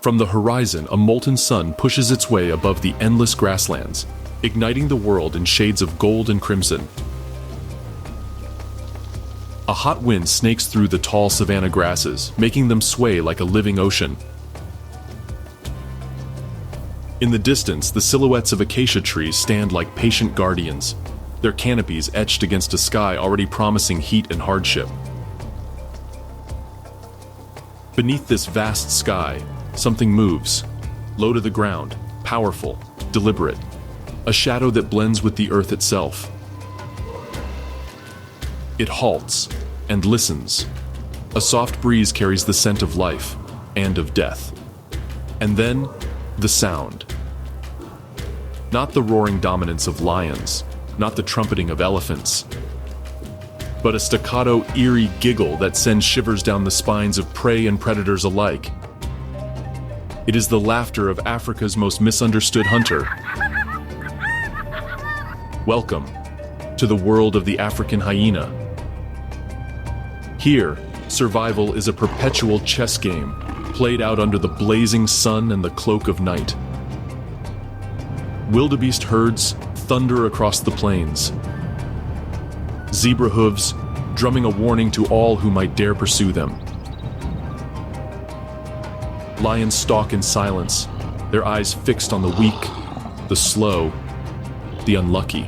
From the horizon, a molten sun pushes its way above the endless grasslands, igniting the world in shades of gold and crimson. A hot wind snakes through the tall savanna grasses, making them sway like a living ocean. In the distance, the silhouettes of acacia trees stand like patient guardians, their canopies etched against a sky already promising heat and hardship. Beneath this vast sky, something moves, low to the ground, powerful, deliberate, a shadow that blends with the earth itself. It halts and listens. A soft breeze carries the scent of life and of death. And then, the sound. Not the roaring dominance of lions, not the trumpeting of elephants, but a staccato, eerie giggle that sends shivers down the spines of prey and predators alike. It is the laughter of Africa's most misunderstood hunter. Welcome to the world of the African hyena. Here, survival is a perpetual chess game, played out under the blazing sun and the cloak of night. Wildebeest herds thunder across the plains. Zebra hooves drumming a warning to all who might dare pursue them. Lions stalk in silence, their eyes fixed on the weak, the slow, the unlucky.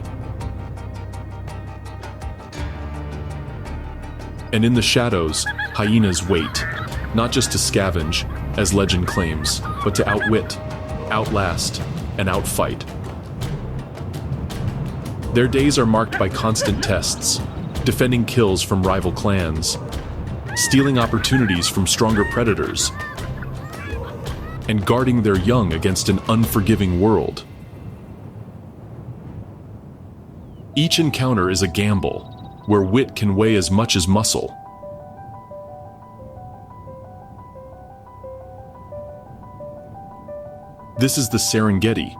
And in the shadows, hyenas wait, not just to scavenge, as legend claims, but to outwit, outlast, and outfight. Their days are marked by constant tests, defending kills from rival clans, stealing opportunities from stronger predators, and guarding their young against an unforgiving world. Each encounter is a gamble, where wit can weigh as much as muscle. This is the Serengeti,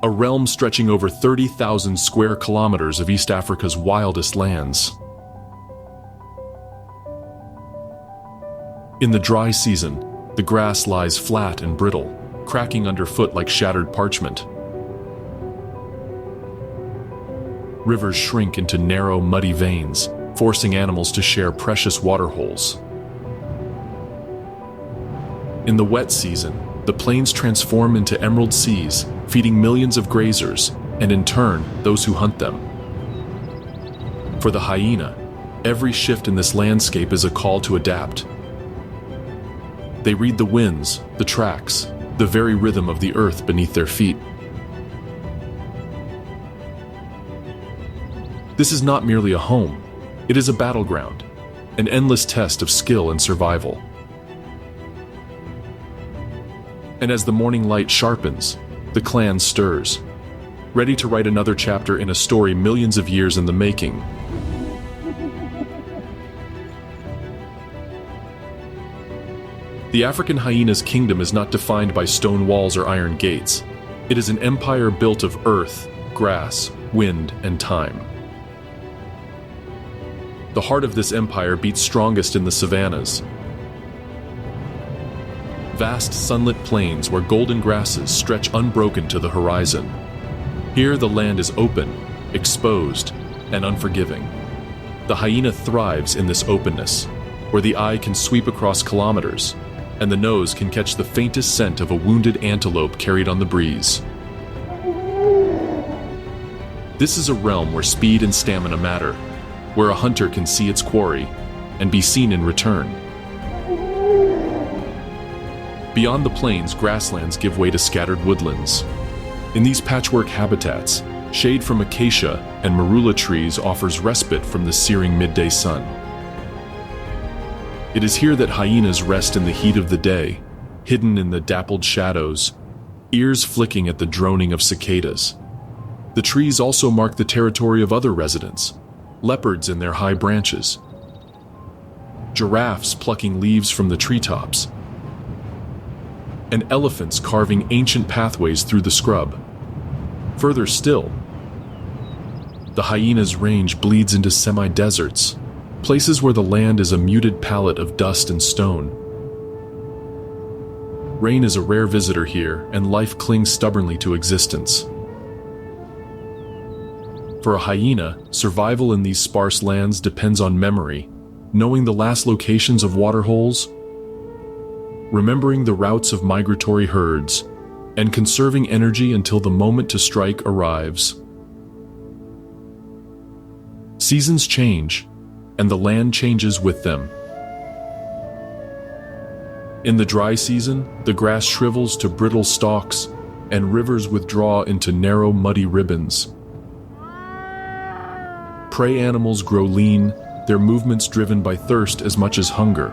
a realm stretching over 30,000 square kilometers of East Africa's wildest lands. In the dry season, the grass lies flat and brittle, cracking underfoot like shattered parchment. Rivers shrink into narrow, muddy veins, forcing animals to share precious water holes. In the wet season, the plains transform into emerald seas, feeding millions of grazers, and in turn, those who hunt them. For the hyena, every shift in this landscape is a call to adapt. They read the winds, the tracks, the very rhythm of the earth beneath their feet. This is not merely a home, it is a battleground, an endless test of skill and survival. And as the morning light sharpens, the clan stirs, ready to write another chapter in a story millions of years in the making. The African hyena's kingdom is not defined by stone walls or iron gates. It is an empire built of earth, grass, wind, and time. The heart of this empire beats strongest in the savannas. Vast sunlit plains where golden grasses stretch unbroken to the horizon. Here the land is open, exposed, and unforgiving. The hyena thrives in this openness, where the eye can sweep across kilometers, and the nose can catch the faintest scent of a wounded antelope carried on the breeze. This is a realm where speed and stamina matter, where a hunter can see its quarry and be seen in return. Beyond the plains, grasslands give way to scattered woodlands. In these patchwork habitats, shade from acacia and marula trees offers respite from the searing midday sun. It is here that hyenas rest in the heat of the day, hidden in the dappled shadows, ears flicking at the droning of cicadas. The trees also mark the territory of other residents, leopards in their high branches, giraffes plucking leaves from the treetops, and elephants carving ancient pathways through the scrub. Further still, the hyena's range bleeds into semi-deserts, places where the land is a muted palette of dust and stone. Rain is a rare visitor here, and life clings stubbornly to existence. For a hyena, survival in these sparse lands depends on memory, knowing the last locations of waterholes, remembering the routes of migratory herds, and conserving energy until the moment to strike arrives. Seasons change, and the land changes with them. In the dry season, the grass shrivels to brittle stalks, and rivers withdraw into narrow, muddy ribbons. Prey animals grow lean, their movements driven by thirst as much as hunger.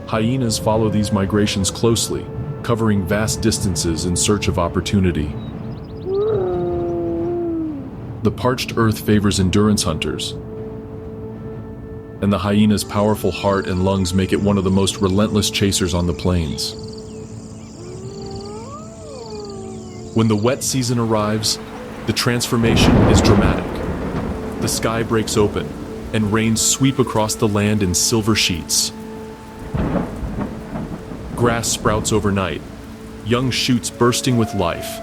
Hyenas follow these migrations closely, covering vast distances in search of opportunity. The parched earth favors endurance hunters, and the hyena's powerful heart and lungs make it one of the most relentless chasers on the plains. When the wet season arrives, the transformation is dramatic. The sky breaks open, and rains sweep across the land in silver sheets. Grass sprouts overnight, young shoots bursting with life.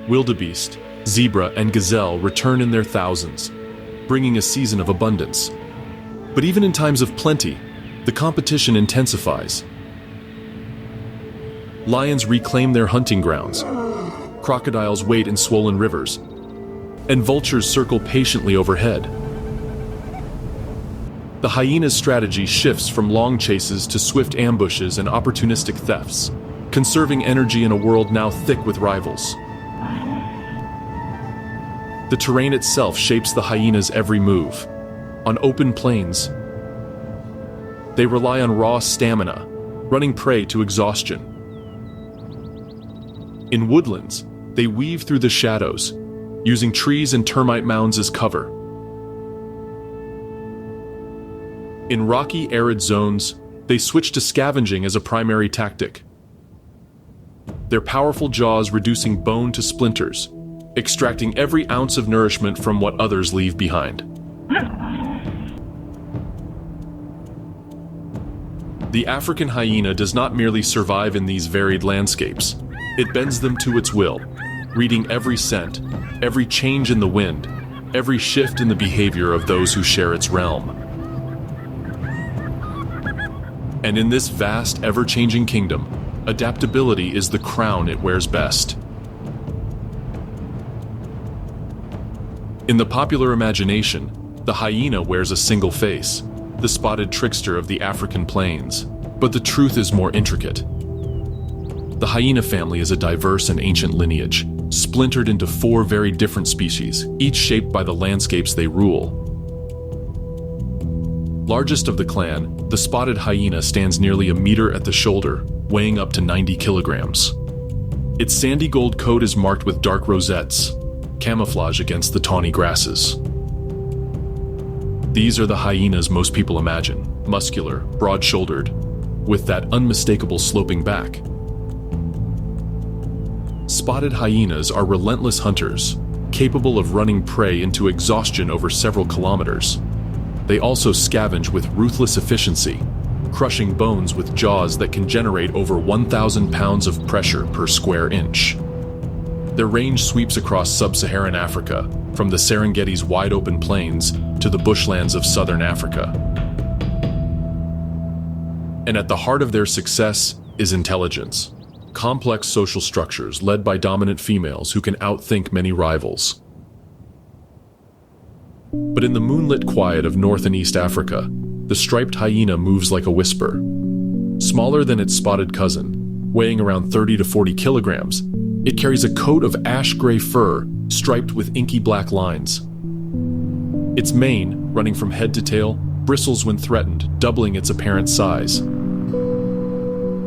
Wildebeest, zebra, and gazelle return in their thousands, bringing a season of abundance. But even in times of plenty, the competition intensifies. Lions reclaim their hunting grounds, crocodiles wait in swollen rivers, and vultures circle patiently overhead. The hyena's strategy shifts from long chases to swift ambushes and opportunistic thefts, conserving energy in a world now thick with rivals. The terrain itself shapes the hyena's every move. On open plains, they rely on raw stamina, running prey to exhaustion. In woodlands, they weave through the shadows, using trees and termite mounds as cover. In rocky, arid zones, they switch to scavenging as a primary tactic, their powerful jaws reducing bone to splinters, extracting every ounce of nourishment from what others leave behind. The African hyena does not merely survive in these varied landscapes. It bends them to its will, reading every scent, every change in the wind, every shift in the behavior of those who share its realm. And in this vast, ever-changing kingdom, adaptability is the crown it wears best. In the popular imagination, the hyena wears a single face, the spotted trickster of the African plains. But the truth is more intricate. The hyena family is a diverse and ancient lineage, splintered into 4 very different species, each shaped by the landscapes they rule. Largest of the clan, the spotted hyena stands nearly 1 meter at the shoulder, weighing up to 90 kilograms. Its sandy gold coat is marked with dark rosettes, camouflage against the tawny grasses. These are the hyenas most people imagine, muscular, broad-shouldered, with that unmistakable sloping back. Spotted hyenas are relentless hunters, capable of running prey into exhaustion over several kilometers. They also scavenge with ruthless efficiency, crushing bones with jaws that can generate over 1,000 pounds of pressure per square inch. Their range sweeps across sub-Saharan Africa, from the Serengeti's wide-open plains to the bushlands of southern Africa. And at the heart of their success is intelligence. Complex social structures led by dominant females who can outthink many rivals. But in the moonlit quiet of North and East Africa, the striped hyena moves like a whisper. Smaller than its spotted cousin, weighing around 30 to 40 kilograms, it carries a coat of ash-gray fur striped with inky black lines. Its mane, running from head to tail, bristles when threatened, doubling its apparent size.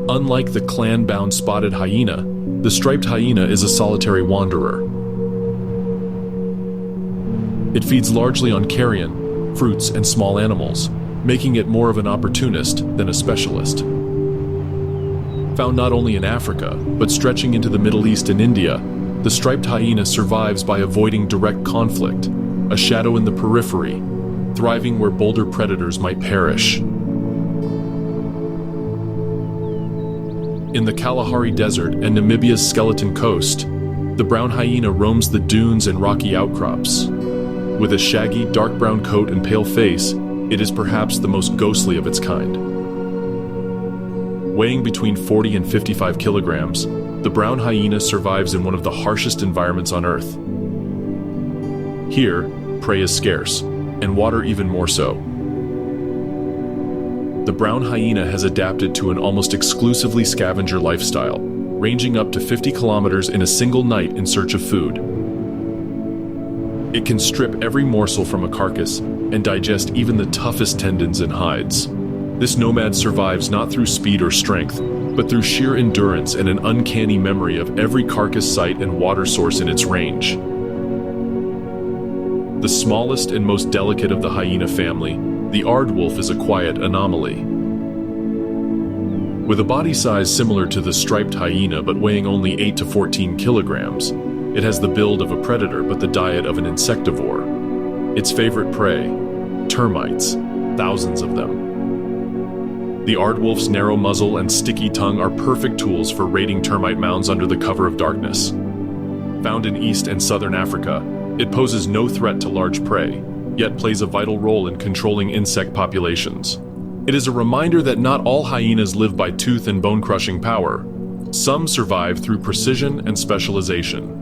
Unlike the clan-bound spotted hyena, the striped hyena is a solitary wanderer. It feeds largely on carrion, fruits, and small animals, making it more of an opportunist than a specialist. Found not only in Africa, but stretching into the Middle East and India, the striped hyena survives by avoiding direct conflict, a shadow in the periphery, thriving where bolder predators might perish. In the Kalahari Desert and Namibia's Skeleton Coast, the brown hyena roams the dunes and rocky outcrops. With a shaggy, dark brown coat and pale face, it is perhaps the most ghostly of its kind. Weighing between 40 and 55 kilograms, the brown hyena survives in one of the harshest environments on Earth. Here, prey is scarce, and water even more so. The brown hyena has adapted to an almost exclusively scavenger lifestyle, ranging up to 50 kilometers in a single night in search of food. It can strip every morsel from a carcass and digest even the toughest tendons and hides. This nomad survives not through speed or strength, but through sheer endurance and an uncanny memory of every carcass site and water source in its range. The smallest and most delicate of the hyena family, the aardwolf is a quiet anomaly. With a body size similar to the striped hyena but weighing only 8 to 14 kilograms, it has the build of a predator but the diet of an insectivore. Its favorite prey, termites, thousands of them. The aardwolf's narrow muzzle and sticky tongue are perfect tools for raiding termite mounds under the cover of darkness. Found in East and Southern Africa, it poses no threat to large prey, yet plays a vital role in controlling insect populations. It is a reminder that not all hyenas live by tooth and bone-crushing power. Some survive through precision and specialization.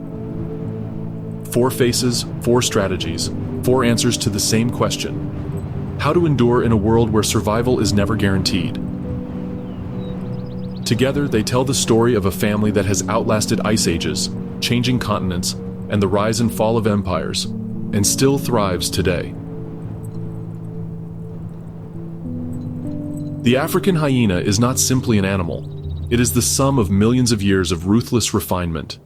4 faces, 4 strategies, 4 answers to the same question: how to endure in a world where survival is never guaranteed. Together, they tell the story of a family that has outlasted ice ages, changing continents, and the rise and fall of empires, and still thrives today. The African hyena is not simply an animal. It is the sum of millions of years of ruthless refinement,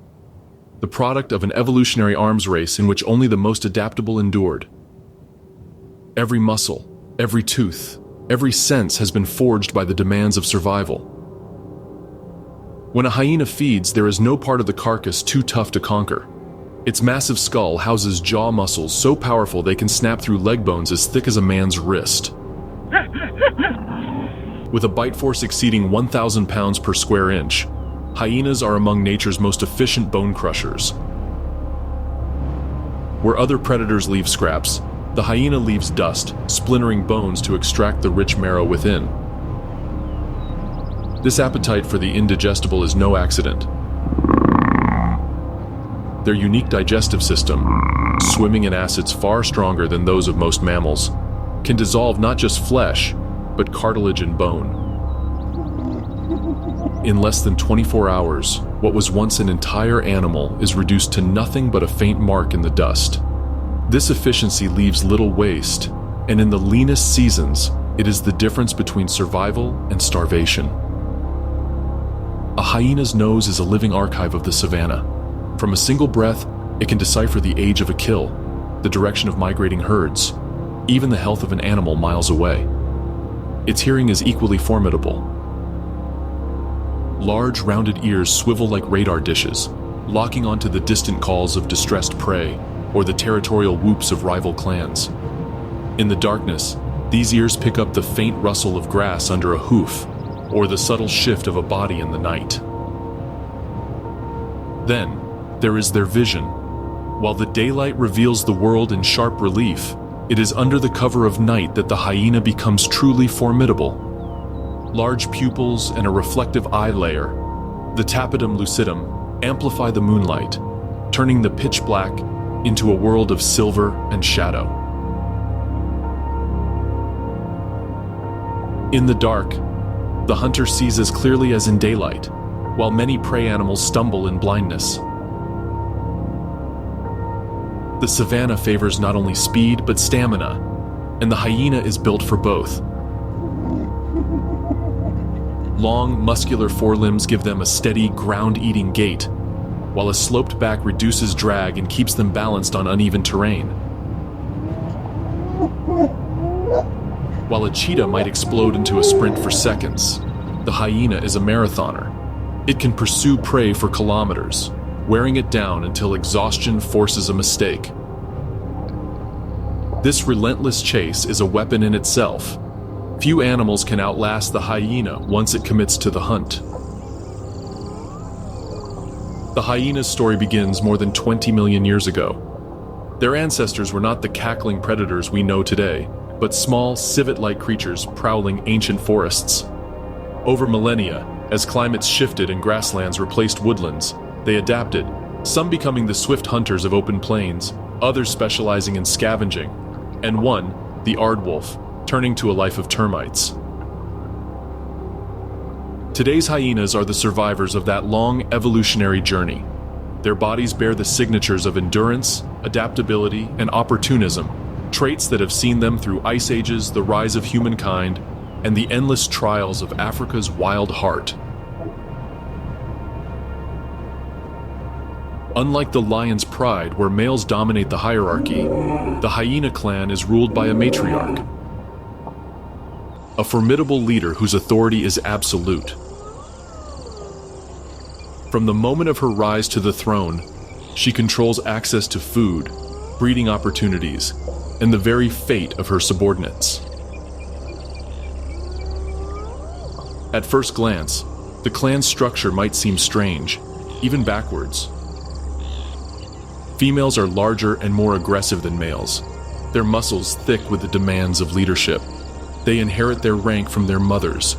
the product of an evolutionary arms race in which only the most adaptable endured. Every muscle, every tooth, every sense has been forged by the demands of survival. When a hyena feeds, there is no part of the carcass too tough to conquer. Its massive skull houses jaw muscles so powerful they can snap through leg bones as thick as a man's wrist. With a bite force exceeding 1,000 pounds per square inch, hyenas are among nature's most efficient bone crushers. Where other predators leave scraps, the hyena leaves dust, splintering bones to extract the rich marrow within. This appetite for the indigestible is no accident. Their unique digestive system, swimming in acids far stronger than those of most mammals, can dissolve not just flesh, but cartilage and bone. In less than 24 hours, what was once an entire animal is reduced to nothing but a faint mark in the dust. This efficiency leaves little waste, and in the leanest seasons, it is the difference between survival and starvation. A hyena's nose is a living archive of the savanna. From a single breath, it can decipher the age of a kill, the direction of migrating herds, even the health of an animal miles away. Its hearing is equally formidable. Large, rounded ears swivel like radar dishes, locking onto the distant calls of distressed prey or the territorial whoops of rival clans. In the darkness, these ears pick up the faint rustle of grass under a hoof or the subtle shift of a body in the night. Then, there is their vision. While the daylight reveals the world in sharp relief, it is under the cover of night that the hyena becomes truly formidable. Large pupils and a reflective eye layer, the tapetum lucidum, amplify the moonlight, turning the pitch black into a world of silver and shadow. In the dark, the hunter sees as clearly as in daylight, while many prey animals stumble in blindness. The savanna favors not only speed but stamina, and the hyena is built for both. Long, muscular forelimbs give them a steady, ground-eating gait, while a sloped back reduces drag and keeps them balanced on uneven terrain. While a cheetah might explode into a sprint for seconds, the hyena is a marathoner. It can pursue prey for kilometers, wearing it down until exhaustion forces a mistake. This relentless chase is a weapon in itself. Few animals can outlast the hyena once it commits to the hunt. The hyena's story begins more than 20 million years ago. Their ancestors were not the cackling predators we know today, but small, civet-like creatures prowling ancient forests. Over millennia, as climates shifted and grasslands replaced woodlands, they adapted, some becoming the swift hunters of open plains, others specializing in scavenging, and one, the aardwolf, turning to a life of termites. Today's hyenas are the survivors of that long evolutionary journey. Their bodies bear the signatures of endurance, adaptability, and opportunism, traits that have seen them through ice ages, the rise of humankind, and the endless trials of Africa's wild heart. Unlike the lion's pride, where males dominate the hierarchy, the hyena clan is ruled by a matriarch, a formidable leader whose authority is absolute. From the moment of her rise to the throne, she controls access to food, breeding opportunities, and the very fate of her subordinates. At first glance, the clan's structure might seem strange, even backwards. Females are larger and more aggressive than males, their muscles thick with the demands of leadership. They inherit their rank from their mothers,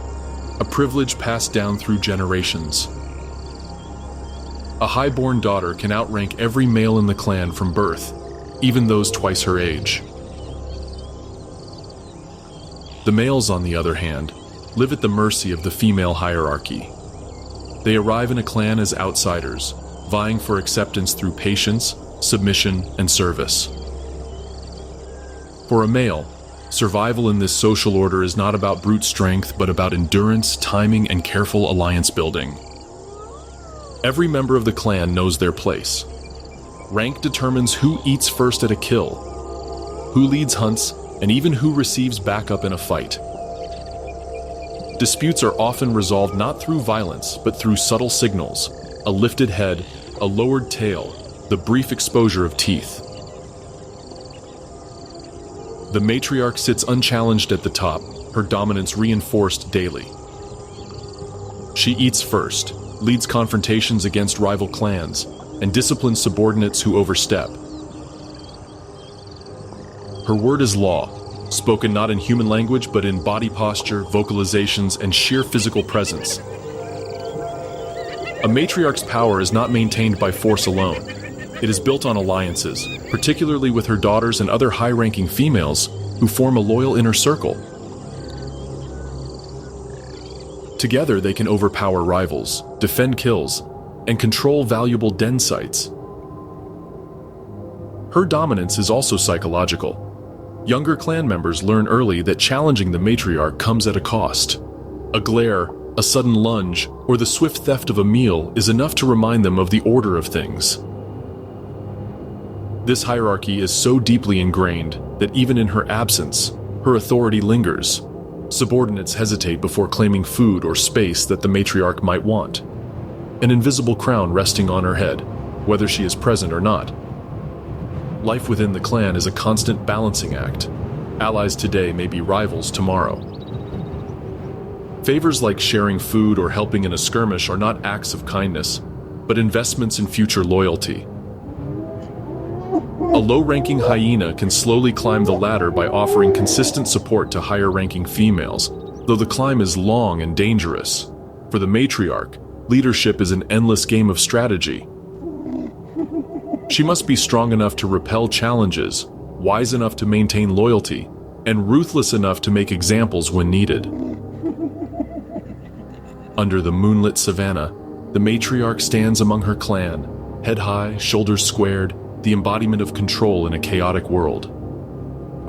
a privilege passed down through generations. A high-born daughter can outrank every male in the clan from birth, even those twice her age. The males, on the other hand, live at the mercy of the female hierarchy. They arrive in a clan as outsiders, vying for acceptance through patience, submission, and service. For a male, survival in this social order is not about brute strength, but about endurance, timing, and careful alliance building. Every member of the clan knows their place. Rank determines who eats first at a kill, who leads hunts, and even who receives backup in a fight. Disputes are often resolved not through violence, but through subtle signals: a lifted head, a lowered tail, the brief exposure of teeth. The matriarch sits unchallenged at the top, her dominance reinforced daily. She eats first, leads confrontations against rival clans, and disciplines subordinates who overstep. Her word is law, spoken not in human language but in body posture, vocalizations, and sheer physical presence. A matriarch's power is not maintained by force alone. It is built on alliances, particularly with her daughters and other high-ranking females who form a loyal inner circle. Together, they can overpower rivals, defend kills, and control valuable den sites. Her dominance is also psychological. Younger clan members learn early that challenging the matriarch comes at a cost. A glare, a sudden lunge, or the swift theft of a meal is enough to remind them of the order of things. This hierarchy is so deeply ingrained that even in her absence, her authority lingers. Subordinates hesitate before claiming food or space that the matriarch might want. An invisible crown resting on her head, whether she is present or not. Life within the clan is a constant balancing act. Allies today may be rivals tomorrow. Favors like sharing food or helping in a skirmish are not acts of kindness, but investments in future loyalty. A low-ranking hyena can slowly climb the ladder by offering consistent support to higher-ranking females, though the climb is long and dangerous. For the matriarch, leadership is an endless game of strategy. She must be strong enough to repel challenges, wise enough to maintain loyalty, and ruthless enough to make examples when needed. Under the moonlit savanna, the matriarch stands among her clan, head high, shoulders squared, the embodiment of control in a chaotic world.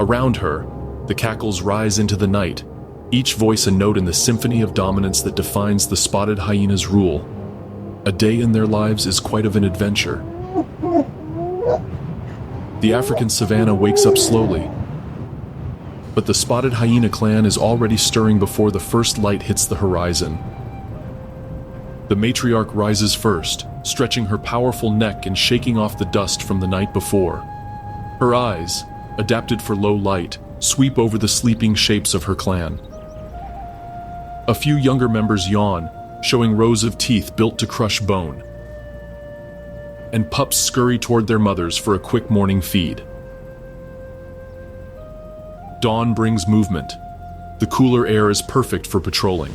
Around her, the cackles rise into the night, each voice a note in the symphony of dominance that defines the spotted hyena's rule. A day in their lives is quite of an adventure. The African Savanna wakes up slowly, but the spotted hyena clan is already stirring before the first light hits the horizon. The matriarch rises first, stretching her powerful neck and shaking off the dust from the night before. Her eyes, adapted for low light, sweep over the sleeping shapes of her clan. A few younger members yawn, showing rows of teeth built to crush bone. and pups scurry toward their mothers for a quick morning feed. Dawn brings movement. The cooler air is perfect for patrolling.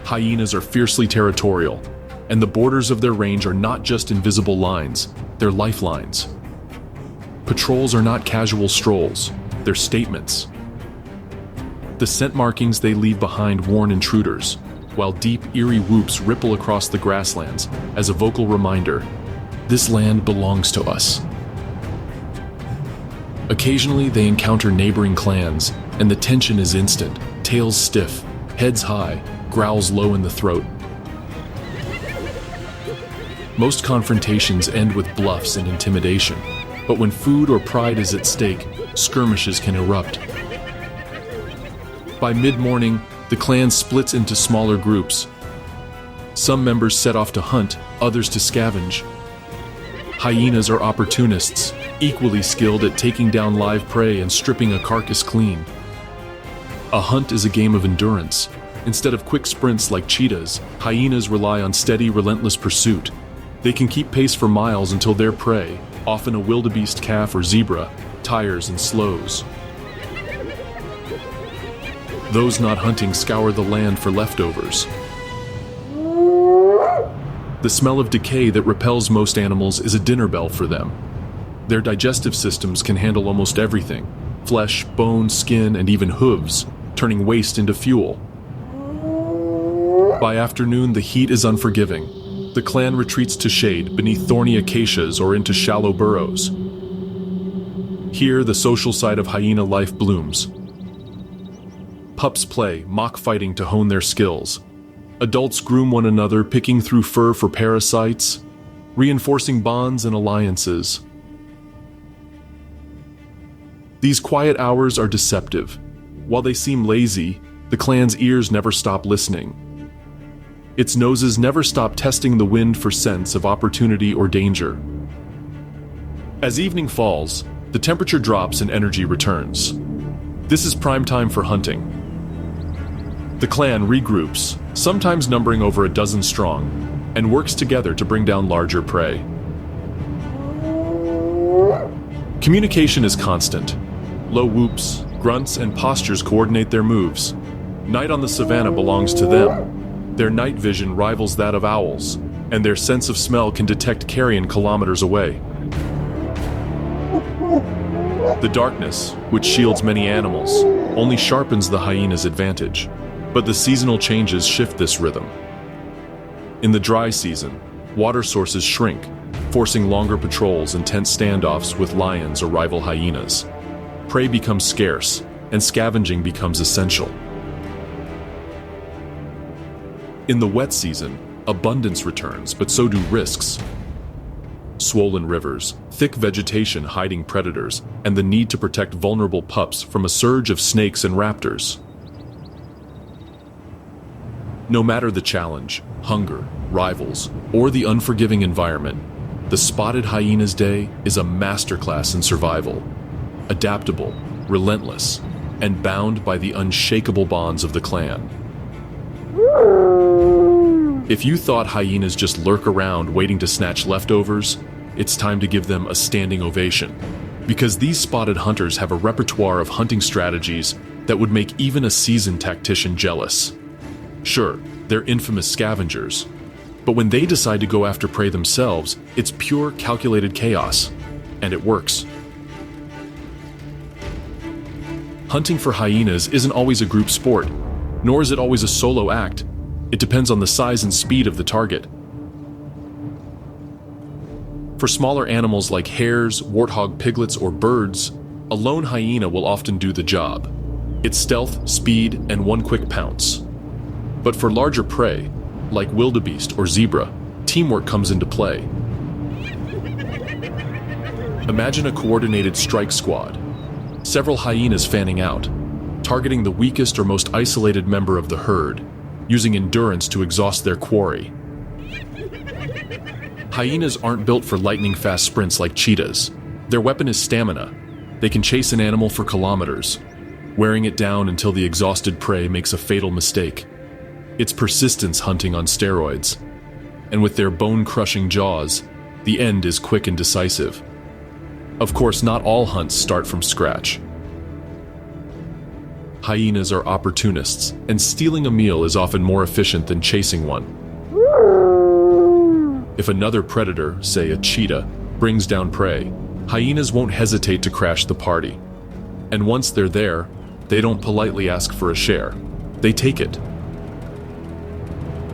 Hyenas are fiercely territorial, and the borders of their range are not just invisible lines, they're lifelines. Patrols are not casual strolls, they're statements. The scent markings they leave behind warn intruders, while deep, eerie whoops ripple across the grasslands as a vocal reminder, this land belongs to us. Occasionally, they encounter neighboring clans, and the tension is instant, tails stiff, heads high, growls low in the throat. Most confrontations end with bluffs and intimidation, but when food or pride is at stake, skirmishes can erupt. By mid-morning, the clan splits into smaller groups. Some members set off to hunt, others to scavenge. Hyenas are opportunists, equally skilled at taking down live prey and stripping a carcass clean. A hunt is a game of endurance. Instead of quick sprints like cheetahs, hyenas rely on steady, relentless pursuit. They can keep pace for miles until their prey, often a wildebeest calf or zebra, tires and slows. Those not hunting scour the land for leftovers. The smell of decay that repels most animals is a dinner bell for them. Their digestive systems can handle almost everything: flesh, bone, skin, and even hooves, turning waste into fuel. By afternoon, the heat is unforgiving. The clan retreats to shade beneath thorny acacias or into shallow burrows. Here, the social side of hyena life blooms. Pups play, mock fighting to hone their skills. Adults groom one another, picking through fur for parasites, reinforcing bonds and alliances. These quiet hours are deceptive. While they seem lazy, the clan's ears never stop listening. Its noses never stop testing the wind for scents of opportunity or danger. As evening falls, the temperature drops and energy returns. This is prime time for hunting. The clan regroups, sometimes numbering over a dozen strong, and works together to bring down larger prey. Communication is constant. Low whoops, grunts, and postures coordinate their moves. Night on the savanna belongs to them. Their night vision rivals that of owls, and their sense of smell can detect carrion kilometers away. The darkness, which shields many animals, only sharpens the hyena's advantage. But the seasonal changes shift this rhythm. In the dry season, water sources shrink, forcing longer patrols and tense standoffs with lions or rival hyenas. Prey becomes scarce, and scavenging becomes essential. In the wet season, abundance returns, but so do risks. Swollen rivers, thick vegetation hiding predators, and the need to protect vulnerable pups from a surge of snakes and raptors. No matter the challenge, hunger, rivals, or the unforgiving environment, the spotted hyena's day is a masterclass in survival. Adaptable, relentless, and bound by the unshakable bonds of the clan. If you thought hyenas just lurk around waiting to snatch leftovers, it's time to give them a standing ovation. Because these spotted hunters have a repertoire of hunting strategies that would make even a seasoned tactician jealous. Sure, they're infamous scavengers, but when they decide to go after prey themselves, it's pure calculated chaos, and it works. Hunting for hyenas isn't always a group sport, nor is it always a solo act. It depends on the size and speed of the target. For smaller animals like hares, warthog piglets, or birds, a lone hyena will often do the job. It's stealth, speed, and one quick pounce. But for larger prey, like wildebeest or zebra, teamwork comes into play. Imagine a coordinated strike squad. Several hyenas fanning out, targeting the weakest or most isolated member of the herd, using endurance to exhaust their quarry. Hyenas aren't built for lightning-fast sprints like cheetahs. Their weapon is stamina. They can chase an animal for kilometers, wearing it down until the exhausted prey makes a fatal mistake. It's persistence hunting on steroids. And with their bone-crushing jaws, the end is quick and decisive. Of course, not all hunts start from scratch. Hyenas are opportunists, and stealing a meal is often more efficient than chasing one. If another predator, say a cheetah, brings down prey, hyenas won't hesitate to crash the party. And once they're there, they don't politely ask for a share. They take it.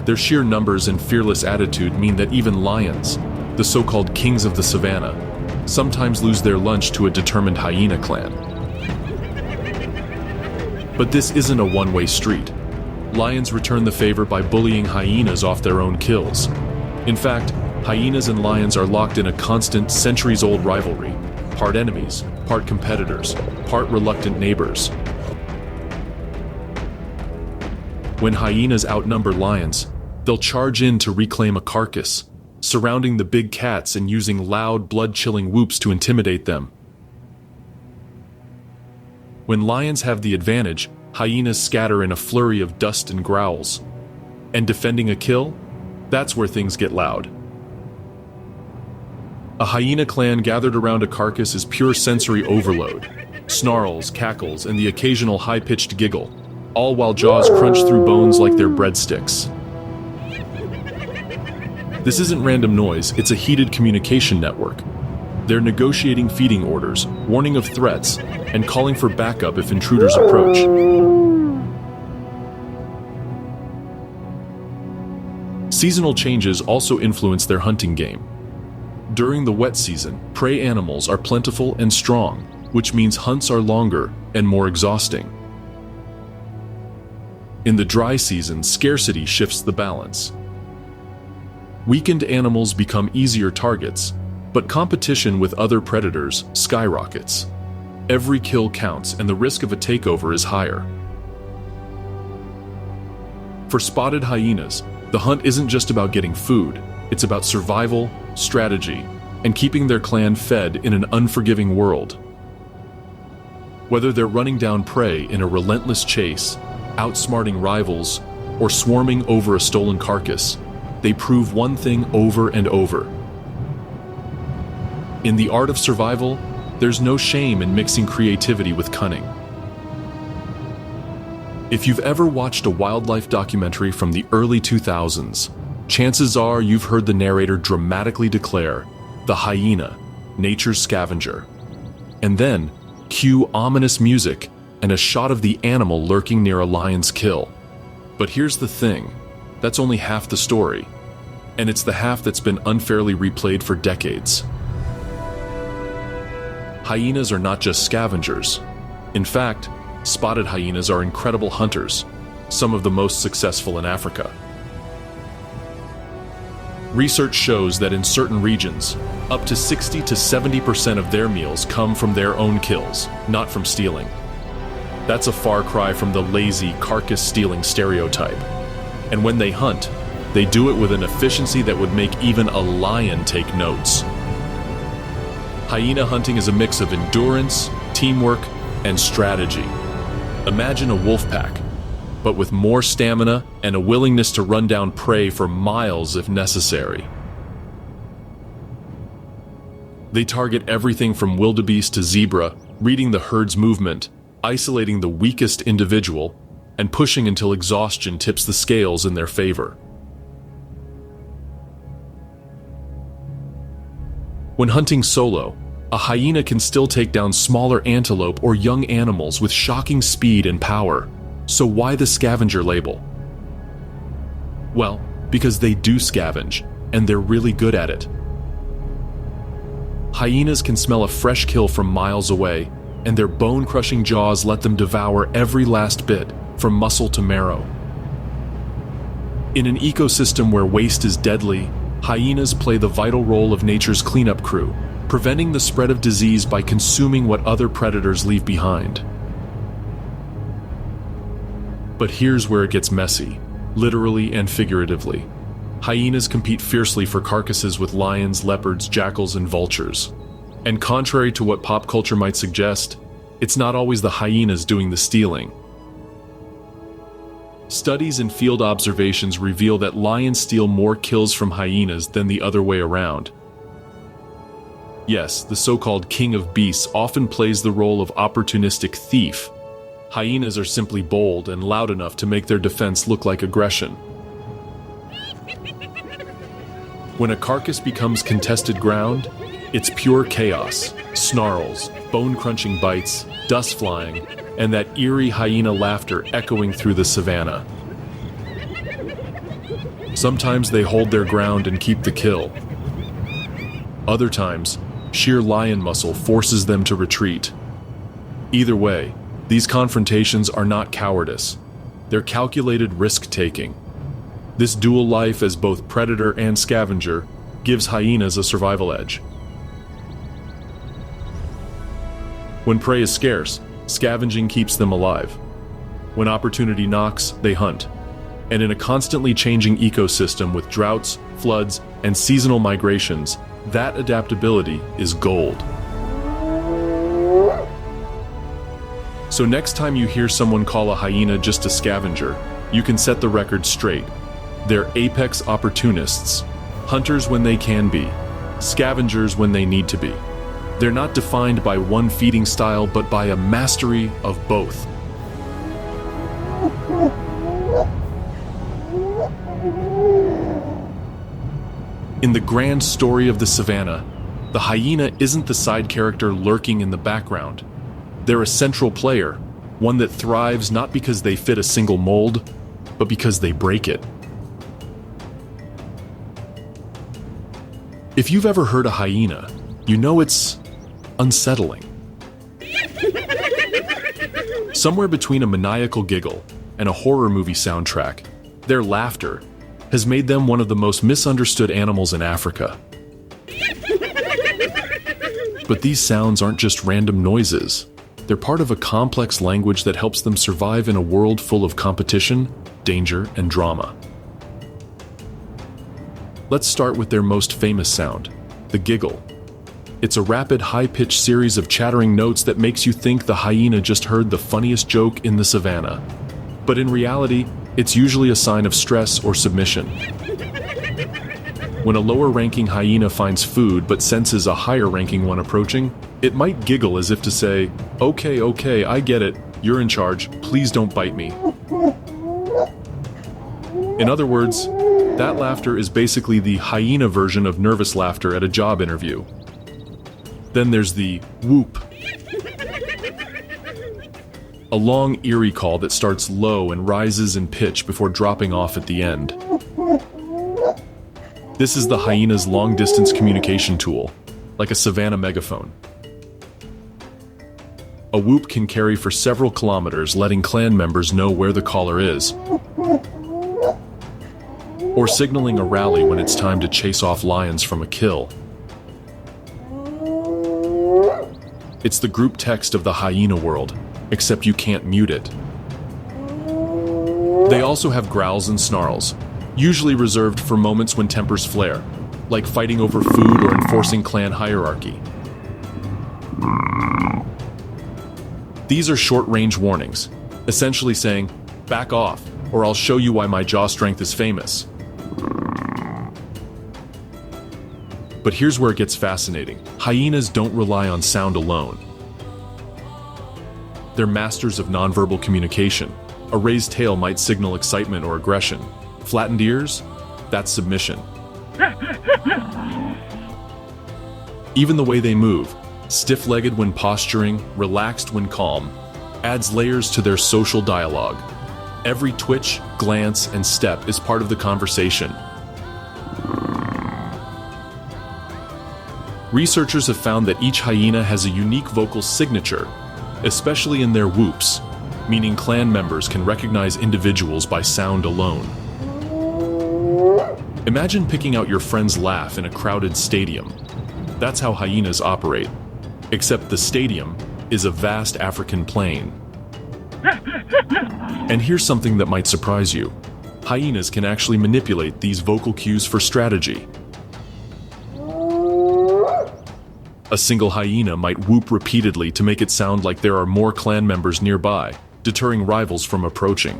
Their sheer numbers and fearless attitude mean that even lions, the so-called kings of the savannah, sometimes lose their lunch to a determined hyena clan. But this isn't a one-way street. Lions return the favor by bullying hyenas off their own kills. In fact, hyenas and lions are locked in a constant, centuries-old rivalry, part enemies, part competitors, part reluctant neighbors. When hyenas outnumber lions, they'll charge in to reclaim a carcass, surrounding the big cats and using loud, blood-chilling whoops to intimidate them. When lions have the advantage, hyenas scatter in a flurry of dust and growls. And defending a kill? That's where things get loud. A hyena clan gathered around a carcass is pure sensory overload. Snarls, cackles, and the occasional high-pitched giggle, all while jaws crunch through bones like they're breadsticks. This isn't random noise, it's a heated communication network. They're negotiating feeding orders, warning of threats, and calling for backup if intruders approach. Seasonal changes also influence their hunting game. During the wet season, prey animals are plentiful and strong, which means hunts are longer and more exhausting. In the dry season, scarcity shifts the balance. Weakened animals become easier targets, but competition with other predators skyrockets. Every kill counts, and the risk of a takeover is higher. For spotted hyenas, the hunt isn't just about getting food, it's about survival, strategy, and keeping their clan fed in an unforgiving world. Whether they're running down prey in a relentless chase, outsmarting rivals, or swarming over a stolen carcass, they prove one thing over and over. In the art of survival, there's no shame in mixing creativity with cunning. If you've ever watched a wildlife documentary from the early 2000s, chances are you've heard the narrator dramatically declare, "The hyena, nature's scavenger." And then, cue ominous music and a shot of the animal lurking near a lion's kill. But here's the thing, that's only half the story, and it's the half that's been unfairly replayed for decades. Hyenas are not just scavengers. In fact, spotted hyenas are incredible hunters, some of the most successful in Africa. Research shows that in certain regions, up to 60 to 70% of their meals come from their own kills, not from stealing. That's a far cry from the lazy, carcass-stealing stereotype. And when they hunt, they do it with an efficiency that would make even a lion take notes. Hyena hunting is a mix of endurance, teamwork, and strategy. Imagine a wolf pack, but with more stamina and a willingness to run down prey for miles if necessary. They target everything from wildebeest to zebra, reading the herd's movement, isolating the weakest individual, and pushing until exhaustion tips the scales in their favor. When hunting solo, a hyena can still take down smaller antelope or young animals with shocking speed and power. So why the scavenger label? Well, because they do scavenge, and they're really good at it. Hyenas can smell a fresh kill from miles away, and their bone-crushing jaws let them devour every last bit, from muscle to marrow. In an ecosystem where waste is deadly, hyenas play the vital role of nature's cleanup crew, preventing the spread of disease by consuming what other predators leave behind. But here's where it gets messy, literally and figuratively. Hyenas compete fiercely for carcasses with lions, leopards, jackals, and vultures. And contrary to what pop culture might suggest, it's not always the hyenas doing the stealing. Studies and field observations reveal that lions steal more kills from hyenas than the other way around. Yes, the so-called king of beasts often plays the role of opportunistic thief. Hyenas are simply bold and loud enough to make their defense look like aggression. When a carcass becomes contested ground, it's pure chaos, snarls, bone-crunching bites, dust flying, and that eerie hyena laughter echoing through the savannah. Sometimes they hold their ground and keep the kill. Other times, sheer lion muscle forces them to retreat. Either way, these confrontations are not cowardice. They're calculated risk-taking. This dual life as both predator and scavenger gives hyenas a survival edge. When prey is scarce, scavenging keeps them alive. When opportunity knocks, they hunt. And in a constantly changing ecosystem with droughts, floods, and seasonal migrations, that adaptability is gold. So next time you hear someone call a hyena just a scavenger, you can set the record straight. They're apex opportunists, hunters when they can be, scavengers when they need to be. They're not defined by one feeding style, but by a mastery of both. In the grand story of the savannah, the hyena isn't the side character lurking in the background. They're a central player, one that thrives not because they fit a single mold, but because they break it. If you've ever heard a hyena, you know it's unsettling. Somewhere between a maniacal giggle and a horror movie soundtrack, their laughter has made them one of the most misunderstood animals in Africa. But these sounds aren't just random noises. They're part of a complex language that helps them survive in a world full of competition, danger, and drama. Let's start with their most famous sound, the giggle. It's a rapid, high-pitched series of chattering notes that makes you think the hyena just heard the funniest joke in the savannah. But in reality, it's usually a sign of stress or submission. When a lower-ranking hyena finds food but senses a higher-ranking one approaching, it might giggle as if to say, okay, I get it, you're in charge, please don't bite me. In other words, that laughter is basically the hyena version of nervous laughter at a job interview. Then there's the whoop. A long, eerie call that starts low and rises in pitch before dropping off at the end. This is the hyena's long-distance communication tool, like a savanna megaphone. A whoop can carry for several kilometers, letting clan members know where the caller is, or signaling a rally when it's time to chase off lions from a kill. It's the group text of the hyena world, except you can't mute it. They also have growls and snarls, usually reserved for moments when tempers flare, like fighting over food or enforcing clan hierarchy. These are short-range warnings, essentially saying, back off, or I'll show you why my jaw strength is famous. But here's where it gets fascinating. Hyenas don't rely on sound alone. They're masters of nonverbal communication. A raised tail might signal excitement or aggression. Flattened ears? That's submission. Even the way they move, stiff-legged when posturing, relaxed when calm, adds layers to their social dialogue. Every twitch, glance, and step is part of the conversation. Researchers have found that each hyena has a unique vocal signature, especially in their whoops, meaning clan members can recognize individuals by sound alone. Imagine picking out your friend's laugh in a crowded stadium. That's how hyenas operate, except the stadium is a vast African plain. And here's something that might surprise you. Hyenas can actually manipulate these vocal cues for strategy. A single hyena might whoop repeatedly to make it sound like there are more clan members nearby, deterring rivals from approaching.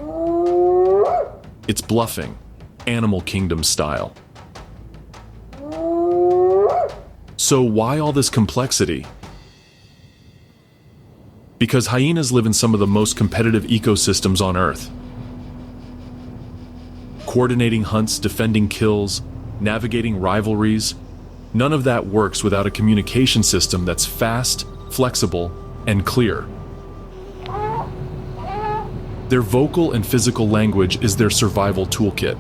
It's bluffing, animal kingdom style. So why all this complexity? Because hyenas live in some of the most competitive ecosystems on Earth. Coordinating hunts, defending kills, navigating rivalries, none of that works without a communication system that's fast, flexible, and clear. Their vocal and physical language is their survival toolkit.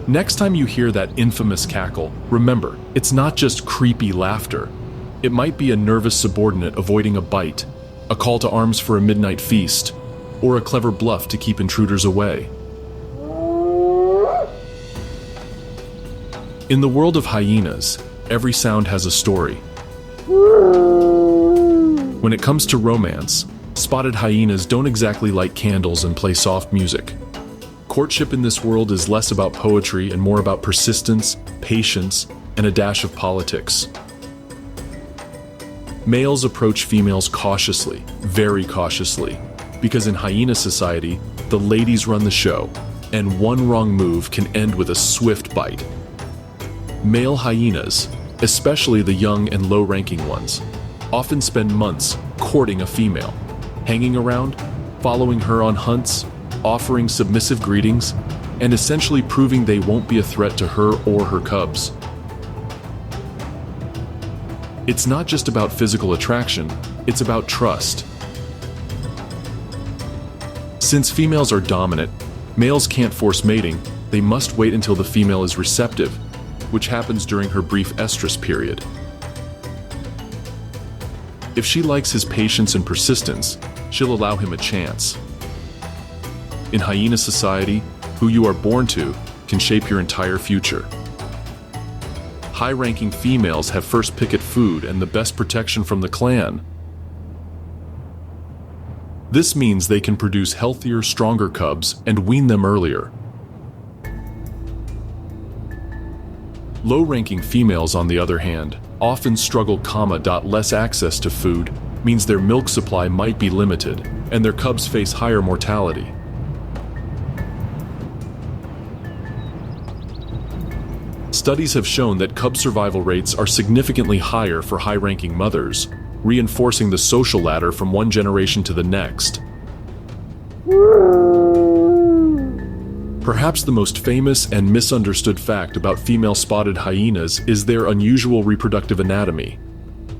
Next time you hear that infamous cackle, remember, it's not just creepy laughter. It might be a nervous subordinate avoiding a bite, a call to arms for a midnight feast, or a clever bluff to keep intruders away. In the world of hyenas, every sound has a story. When it comes to romance, spotted hyenas don't exactly light candles and play soft music. Courtship in this world is less about poetry and more about persistence, patience, and a dash of politics. Males approach females cautiously, very cautiously, because in hyena society, the ladies run the show, and one wrong move can end with a swift bite. Male hyenas, especially the young and low-ranking ones, often spend months courting a female, hanging around, following her on hunts, offering submissive greetings, and essentially proving they won't be a threat to her or her cubs. It's not just about physical attraction, it's about trust. Since females are dominant, males can't force mating, they must wait until the female is receptive, which happens during her brief estrus period. If she likes his patience and persistence, she'll allow him a chance. In hyena society, who you are born to can shape your entire future. High-ranking females have first pick at food and the best protection from the clan. This means they can produce healthier, stronger cubs and wean them earlier. Low-ranking females, on the other hand, often struggle. Less access to food means their milk supply might be limited, and their cubs face higher mortality. Studies have shown that cub survival rates are significantly higher for high-ranking mothers, reinforcing the social ladder from one generation to the next. Perhaps the most famous and misunderstood fact about female spotted hyenas is their unusual reproductive anatomy.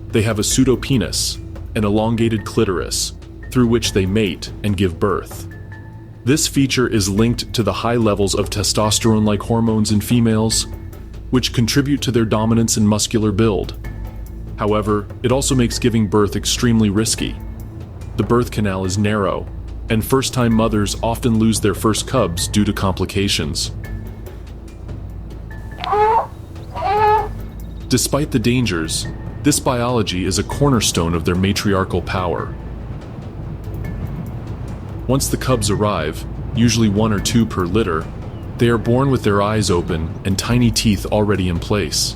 They have a pseudopenis, an elongated clitoris, through which they mate and give birth. This feature is linked to the high levels of testosterone-like hormones in females, which contribute to their dominance and muscular build. However, it also makes giving birth extremely risky. The birth canal is narrow, and first-time mothers often lose their first cubs due to complications. Despite the dangers, this biology is a cornerstone of their matriarchal power. Once the cubs arrive, usually 1 or 2 per litter, they are born with their eyes open and tiny teeth already in place.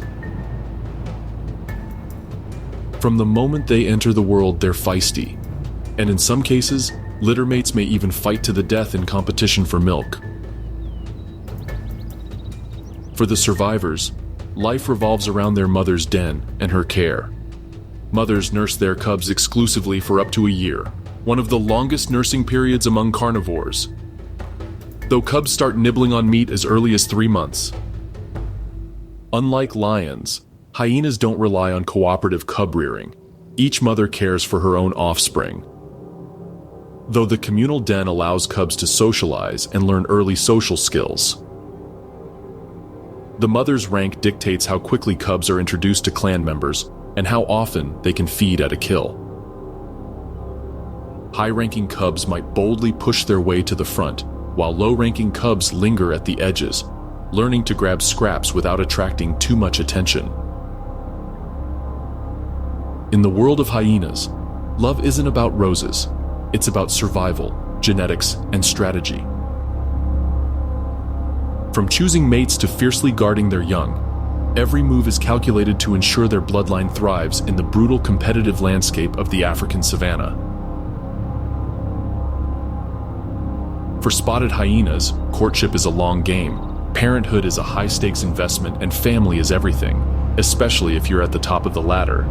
From the moment they enter the world, they're feisty, and in some cases, litter mates may even fight to the death in competition for milk. For the survivors, life revolves around their mother's den and her care. Mothers nurse their cubs exclusively for up to a year, one of the longest nursing periods among carnivores, though cubs start nibbling on meat as early as 3 months. Unlike lions, hyenas don't rely on cooperative cub rearing. Each mother cares for her own offspring. Though the communal den allows cubs to socialize and learn early social skills. The mother's rank dictates how quickly cubs are introduced to clan members and how often they can feed at a kill. High-ranking cubs might boldly push their way to the front, while low-ranking cubs linger at the edges, learning to grab scraps without attracting too much attention. In the world of hyenas, love isn't about roses. It's about survival, genetics, and strategy. From choosing mates to fiercely guarding their young, every move is calculated to ensure their bloodline thrives in the brutal competitive landscape of the African Savanna. For spotted hyenas, courtship is a long game. Parenthood is a high-stakes investment and family is everything, especially if you're at the top of the ladder.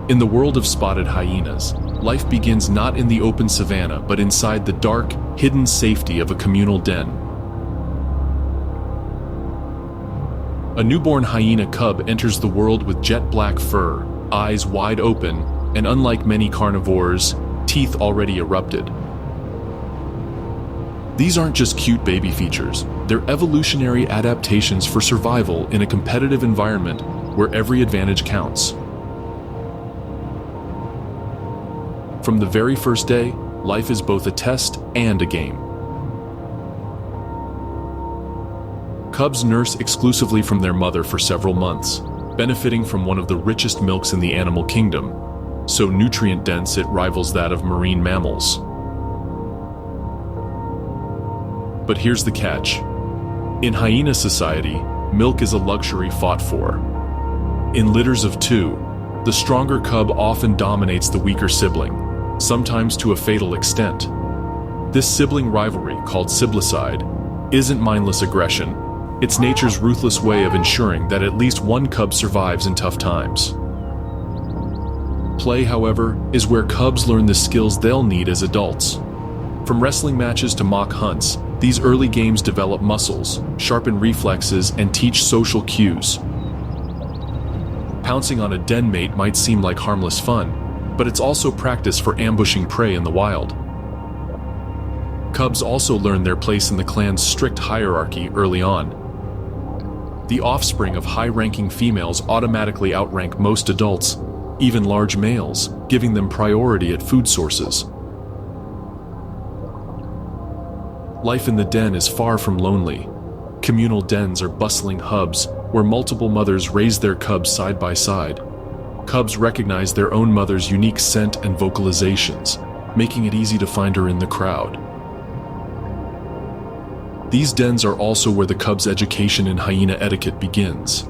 In the world of spotted hyenas, life begins not in the open savanna but inside the dark, hidden safety of a communal den. A newborn hyena cub enters the world with jet-black fur, eyes wide open, and unlike many carnivores, teeth already erupted. These aren't just cute baby features, they're evolutionary adaptations for survival in a competitive environment where every advantage counts. From the very first day, life is both a test and a game. Cubs nurse exclusively from their mother for several months, benefiting from one of the richest milks in the animal kingdom, so nutrient-dense it rivals that of marine mammals. But here's the catch. In hyena society, milk is a luxury fought for. In litters of two, the stronger cub often dominates the weaker sibling, sometimes to a fatal extent. This sibling rivalry, called siblicide, isn't mindless aggression. It's nature's ruthless way of ensuring that at least one cub survives in tough times. Play, however, is where cubs learn the skills they'll need as adults. From wrestling matches to mock hunts, these early games develop muscles, sharpen reflexes, and teach social cues. Pouncing on a den mate might seem like harmless fun, but it's also practice for ambushing prey in the wild. Cubs also learn their place in the clan's strict hierarchy early on. The offspring of high-ranking females automatically outrank most adults, even large males, giving them priority at food sources. Life in the den is far from lonely. Communal dens are bustling hubs where multiple mothers raise their cubs side by side. Cubs recognize their own mother's unique scent and vocalizations, making it easy to find her in the crowd. These dens are also where the cub's education in hyena etiquette begins.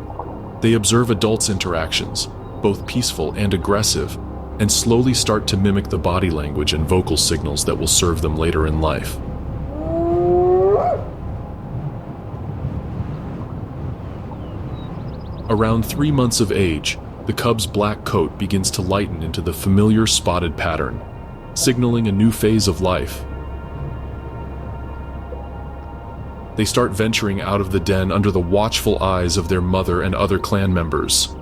They observe adults' interactions, both peaceful and aggressive, and slowly start to mimic the body language and vocal signals that will serve them later in life. Around 3 months of age, the cub's black coat begins to lighten into the familiar spotted pattern, signaling a new phase of life. They start venturing out of the den under the watchful eyes of their mother and other clan members.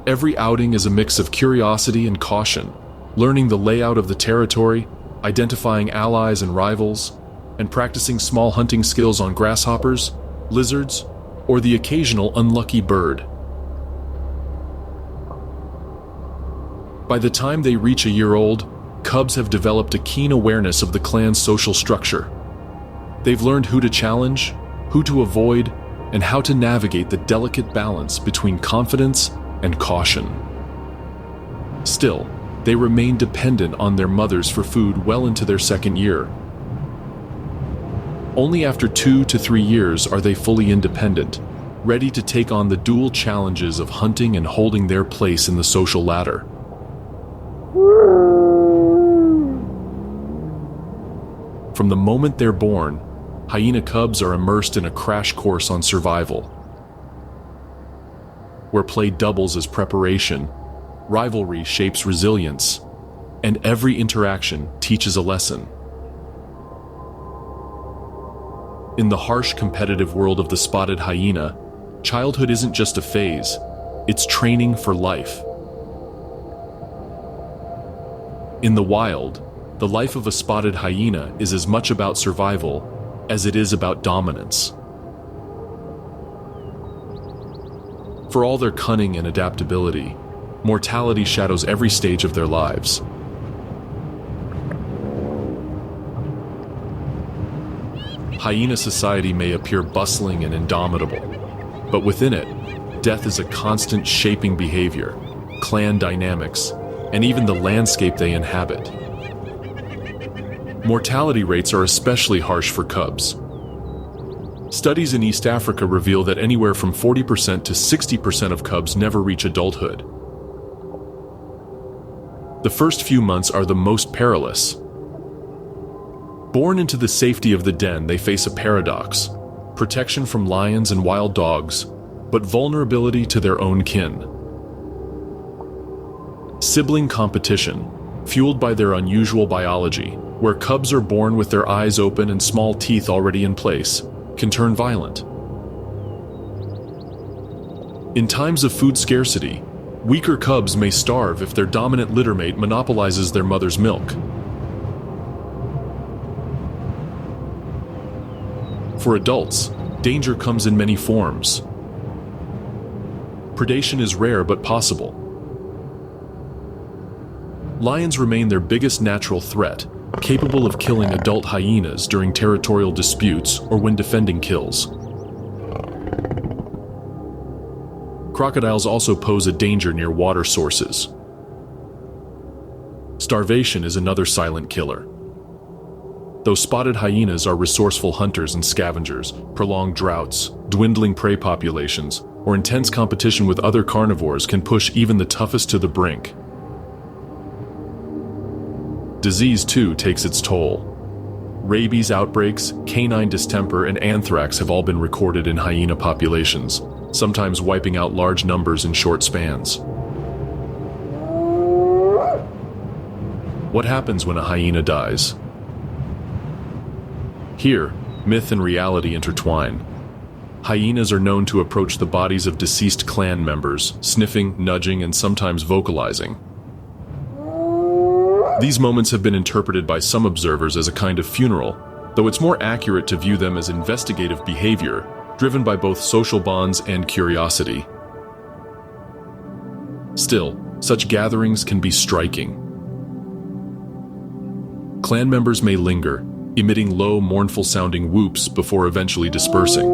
Every outing is a mix of curiosity and caution, learning the layout of the territory, identifying allies and rivals, and practicing small hunting skills on grasshoppers, lizards, or the occasional unlucky bird. By the time they reach a year old, cubs have developed a keen awareness of the clan's social structure. They've learned who to challenge, who to avoid, and how to navigate the delicate balance between confidence and caution. Still, they remain dependent on their mothers for food well into their second year. Only after 2 to 3 years are they fully independent, ready to take on the dual challenges of hunting and holding their place in the social ladder. From the moment they're born, hyena cubs are immersed in a crash course on survival, where play doubles as preparation, rivalry shapes resilience, and every interaction teaches a lesson. In the harsh, competitive world of the spotted hyena, childhood isn't just a phase, it's training for life. In the wild, the life of a spotted hyena is as much about survival as it is about dominance. For all their cunning and adaptability, mortality shadows every stage of their lives. Hyena society may appear bustling and indomitable, but within it, death is a constant shaping behavior, clan dynamics, and even the landscape they inhabit. Mortality rates are especially harsh for cubs. Studies in East Africa reveal that anywhere from 40% to 60% of cubs never reach adulthood. The first few months are the most perilous, Born into the safety of the den, they face a paradox: protection from lions and wild dogs, but vulnerability to their own kin. Sibling competition, fueled by their unusual biology, where cubs are born with their eyes open and small teeth already in place, can turn violent. In times of food scarcity, weaker cubs may starve if their dominant littermate monopolizes their mother's milk. For adults, danger comes in many forms. Predation is rare but possible. Lions remain their biggest natural threat, capable of killing adult hyenas during territorial disputes or when defending kills. Crocodiles also pose a danger near water sources. Starvation is another silent killer. Though spotted hyenas are resourceful hunters and scavengers, prolonged droughts, dwindling prey populations, or intense competition with other carnivores can push even the toughest to the brink. Disease, too, takes its toll. Rabies outbreaks, canine distemper, and anthrax have all been recorded in hyena populations, sometimes wiping out large numbers in short spans. What happens when a hyena dies? Here, myth and reality intertwine. Hyenas are known to approach the bodies of deceased clan members, sniffing, nudging, and sometimes vocalizing. These moments have been interpreted by some observers as a kind of funeral, though it's more accurate to view them as investigative behavior, driven by both social bonds and curiosity. Still, such gatherings can be striking. Clan members may linger, emitting low, mournful-sounding whoops before eventually dispersing.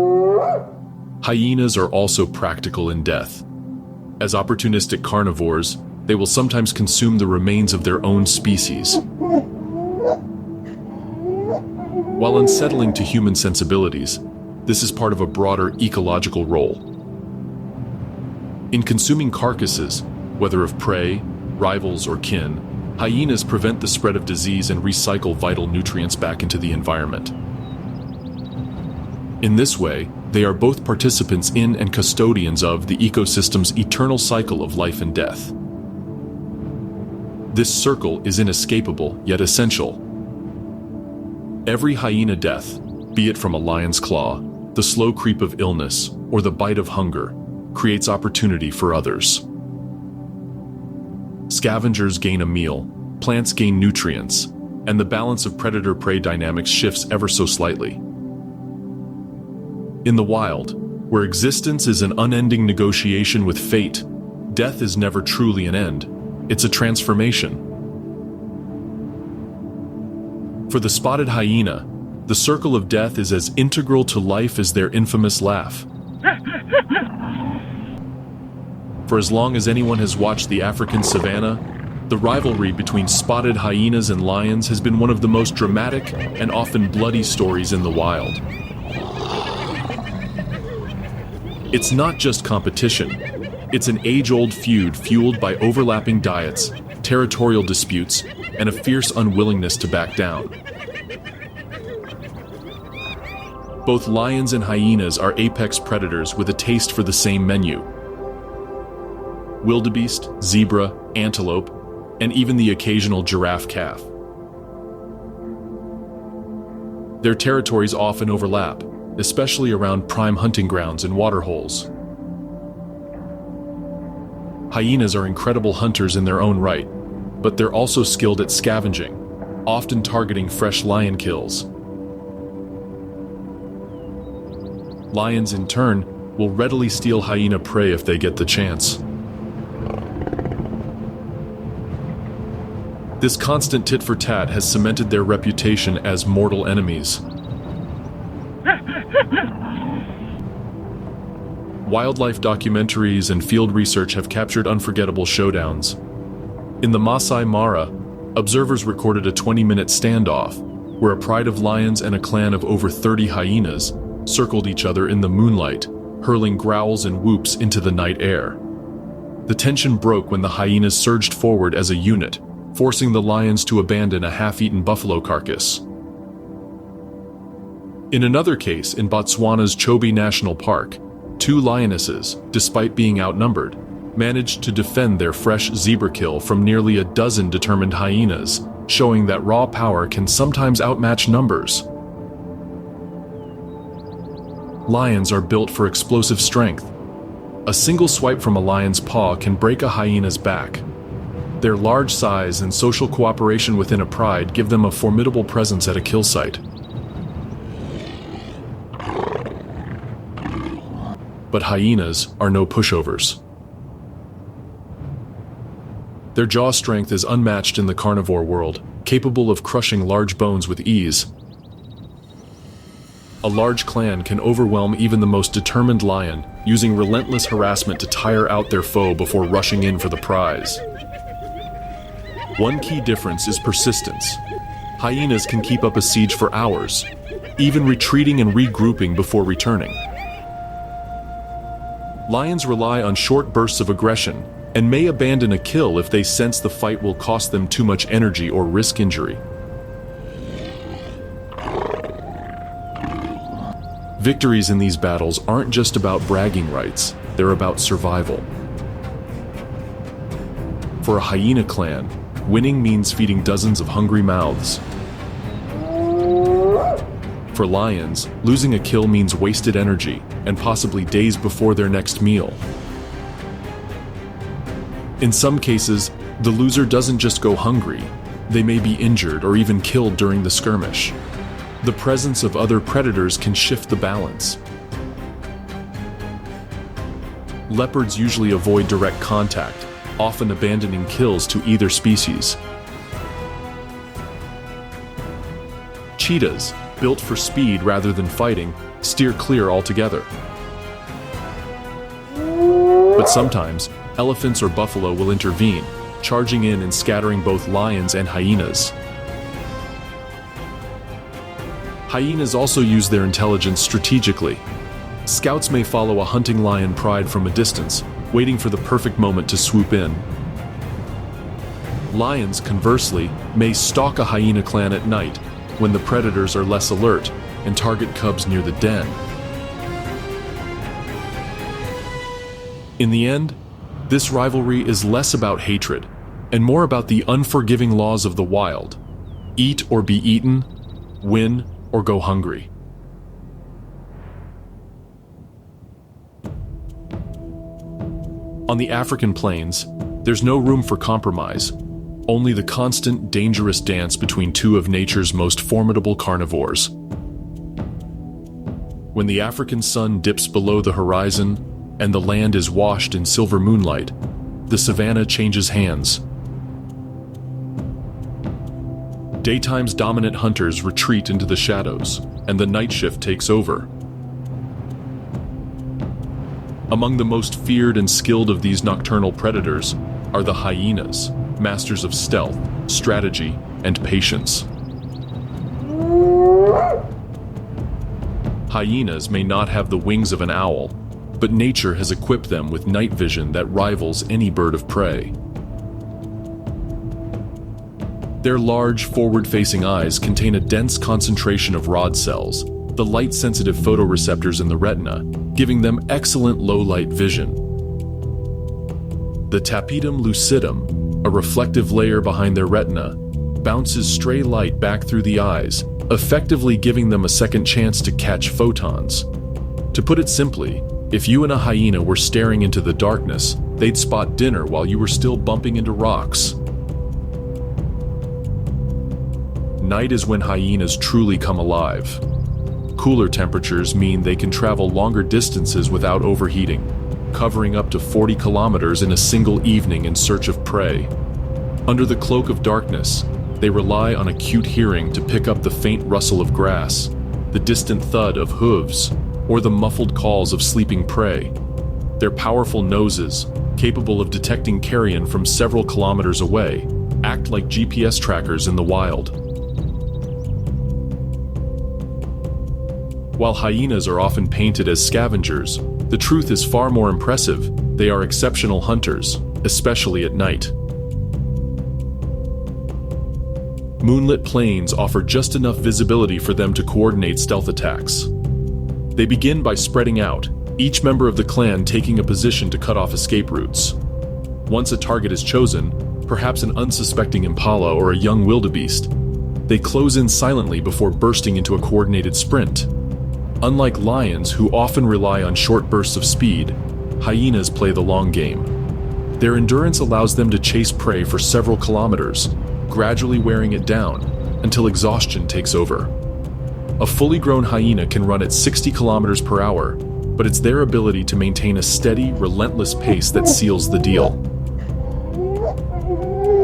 Hyenas are also practical in death. As opportunistic carnivores, they will sometimes consume the remains of their own species. While unsettling to human sensibilities, this is part of a broader ecological role. In consuming carcasses, whether of prey, rivals, or kin, hyenas prevent the spread of disease and recycle vital nutrients back into the environment. In this way, they are both participants in and custodians of the ecosystem's eternal cycle of life and death. This circle is inescapable, yet essential. Every hyena death, be it from a lion's claw, the slow creep of illness, or the bite of hunger, creates opportunity for others. Scavengers gain a meal, plants gain nutrients, and the balance of predator-prey dynamics shifts ever so slightly. In the wild, where existence is an unending negotiation with fate, death is never truly an end. It's a transformation. For the spotted hyena, the circle of death is as integral to life as their infamous laugh. For as long as anyone has watched the African Savanna, the rivalry between spotted hyenas and lions has been one of the most dramatic and often bloody stories in the wild. It's not just competition. It's an age-old feud fueled by overlapping diets, territorial disputes, and a fierce unwillingness to back down. Both lions and hyenas are apex predators with a taste for the same menu. Wildebeest, zebra, antelope, and even the occasional giraffe calf. Their territories often overlap, especially around prime hunting grounds and waterholes. Hyenas are incredible hunters in their own right, but they're also skilled at scavenging, often targeting fresh lion kills. Lions, in turn, will readily steal hyena prey if they get the chance. This constant tit-for-tat has cemented their reputation as mortal enemies. Wildlife documentaries and field research have captured unforgettable showdowns. In the Masai Mara, observers recorded a 20-minute standoff, where a pride of lions and a clan of over 30 hyenas circled each other in the moonlight, hurling growls and whoops into the night air. The tension broke when the hyenas surged forward as a unit, forcing the lions to abandon a half-eaten buffalo carcass. In another case, in Botswana's Chobe National Park, 2 lionesses, despite being outnumbered, managed to defend their fresh zebra kill from nearly a dozen determined hyenas, showing that raw power can sometimes outmatch numbers. Lions are built for explosive strength. A single swipe from a lion's paw can break a hyena's back. Their large size and social cooperation within a pride give them a formidable presence at a kill site. But hyenas are no pushovers. Their jaw strength is unmatched in the carnivore world, capable of crushing large bones with ease. A large clan can overwhelm even the most determined lion, using relentless harassment to tire out their foe before rushing in for the prize. One key difference is persistence. Hyenas can keep up a siege for hours, even retreating and regrouping before returning. Lions rely on short bursts of aggression and may abandon a kill if they sense the fight will cost them too much energy or risk injury. Victories in these battles aren't just about bragging rights, they're about survival. For a hyena clan, winning means feeding dozens of hungry mouths. For lions, losing a kill means wasted energy and possibly days before their next meal. In some cases, the loser doesn't just go hungry, they may be injured or even killed during the skirmish. The presence of other predators can shift the balance. Leopards usually avoid direct contact, often abandoning kills to either species. Cheetahs, built for speed rather than fighting, steer clear altogether. But sometimes, elephants or buffalo will intervene, charging in and scattering both lions and hyenas. Hyenas also use their intelligence strategically. Scouts may follow a hunting lion pride from a distance, waiting for the perfect moment to swoop in. Lions, conversely, may stalk a hyena clan at night, when the predators are less alert, and target cubs near the den. In the end, this rivalry is less about hatred, and more about the unforgiving laws of the wild. Eat or be eaten, win or go hungry. On the African plains, there's no room for compromise, only the constant, dangerous dance between 2 of nature's most formidable carnivores. When the African sun dips below the horizon and the land is washed in silver moonlight, the savanna changes hands. Daytime's dominant hunters retreat into the shadows, and the night shift takes over. Among the most feared and skilled of these nocturnal predators are the hyenas, masters of stealth, strategy, and patience. Hyenas may not have the wings of an owl, but nature has equipped them with night vision that rivals any bird of prey. Their large, forward-facing eyes contain a dense concentration of rod cells, the light-sensitive photoreceptors in the retina, giving them excellent low-light vision. The tapetum lucidum, a reflective layer behind their retina, bounces stray light back through the eyes, effectively giving them a second chance to catch photons. To put it simply, if you and a hyena were staring into the darkness, they'd spot dinner while you were still bumping into rocks. Night is when hyenas truly come alive. Cooler temperatures mean they can travel longer distances without overheating, covering up to 40 kilometers in a single evening in search of prey. Under the cloak of darkness, they rely on acute hearing to pick up the faint rustle of grass, the distant thud of hooves, or the muffled calls of sleeping prey. Their powerful noses, capable of detecting carrion from several kilometers away, act like GPS trackers in the wild. While hyenas are often painted as scavengers, the truth is far more impressive. They are exceptional hunters, especially at night. moonlit plains offer just enough visibility for them to coordinate stealth attacks. They begin by spreading out, each member of the clan taking a position to cut off escape routes. Once a target is chosen, perhaps an unsuspecting impala or a young wildebeest, they close in silently before bursting into a coordinated sprint. Unlike lions, who often rely on short bursts of speed, hyenas play the long game. Their endurance allows them to chase prey for several kilometers, gradually wearing it down until exhaustion takes over. A fully grown hyena can run at 60 kilometers per hour, but it's their ability to maintain a steady, relentless pace that seals the deal.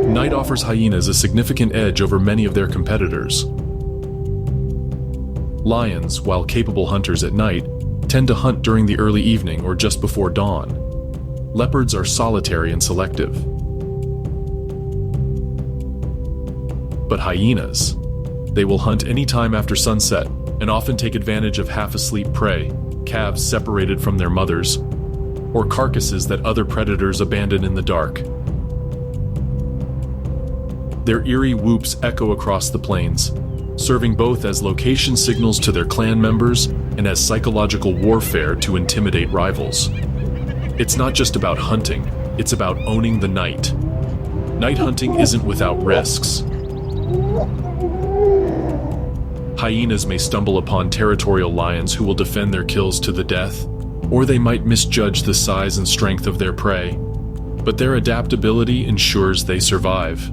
Night offers hyenas a significant edge over many of their competitors. Lions, while capable hunters at night, tend to hunt during the early evening or just before dawn. Leopards are solitary and selective. But hyenas, they will hunt any time after sunset and often take advantage of half-asleep prey, calves separated from their mothers, or carcasses that other predators abandon in the dark. Their eerie whoops echo across the plains, serving both as location signals to their clan members and as psychological warfare to intimidate rivals. It's not just about hunting, it's about owning the night. Night hunting isn't without risks. Hyenas may stumble upon territorial lions who will defend their kills to the death, or they might misjudge the size and strength of their prey, but their adaptability ensures they survive.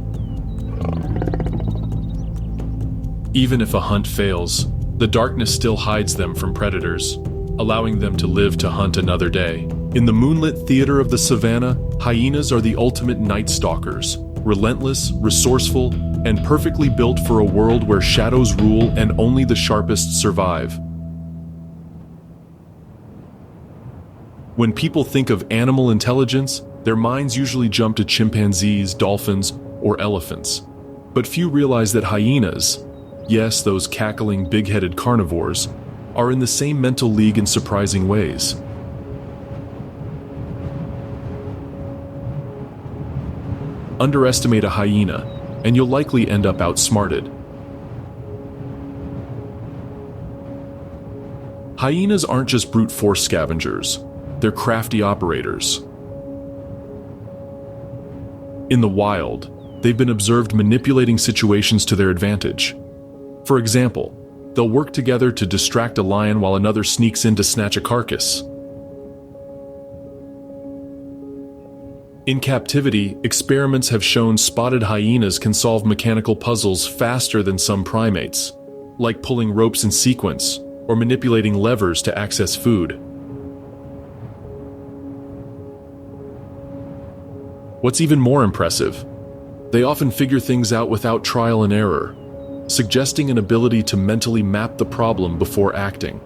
Even if a hunt fails, the darkness still hides them from predators, allowing them to live to hunt another day. In the moonlit theater of the savannah, hyenas are the ultimate night stalkers, relentless, resourceful, and perfectly built for a world where shadows rule and only the sharpest survive. When people think of animal intelligence, their minds usually jump to chimpanzees, dolphins, or elephants. But few realize that hyenas, yes, those cackling, big-headed carnivores, are in the same mental league in surprising ways. Underestimate a hyena, and you'll likely end up outsmarted. Hyenas aren't just brute force scavengers, they're crafty operators. In the wild, they've been observed manipulating situations to their advantage. For example, they'll work together to distract a lion while another sneaks in to snatch a carcass. In captivity, experiments have shown spotted hyenas can solve mechanical puzzles faster than some primates, like pulling ropes in sequence or manipulating levers to access food. What's even more impressive, they often figure things out without trial and error, suggesting an ability to mentally map the problem before acting.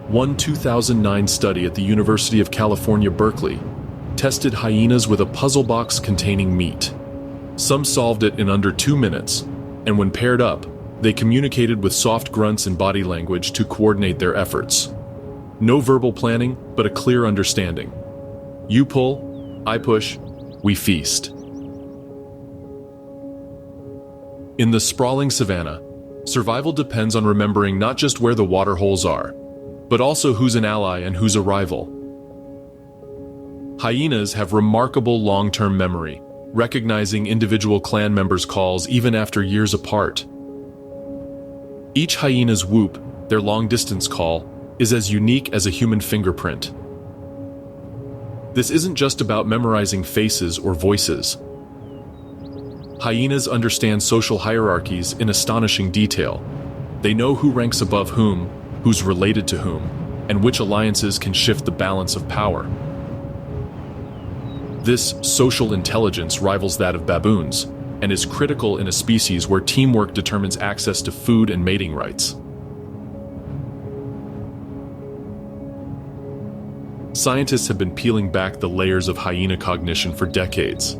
One 2009 study at the University of California, Berkeley, tested hyenas with a puzzle box containing meat. Some solved it in under 2 minutes, and when paired up, they communicated with soft grunts and body language to coordinate their efforts. No verbal planning, but a clear understanding. You pull, I push, we feast. In the sprawling savannah, survival depends on remembering not just where the water holes are, but also who's an ally and who's a rival. Hyenas have remarkable long-term memory, recognizing individual clan members' calls even after years apart. Each hyena's whoop, their long-distance call, is as unique as a human fingerprint. This isn't just about memorizing faces or voices. Hyenas understand social hierarchies in astonishing detail. They know who ranks above whom, who's related to whom, and which alliances can shift the balance of power. This social intelligence rivals that of baboons, and is critical in a species where teamwork determines access to food and mating rights. Scientists have been peeling back the layers of hyena cognition for decades.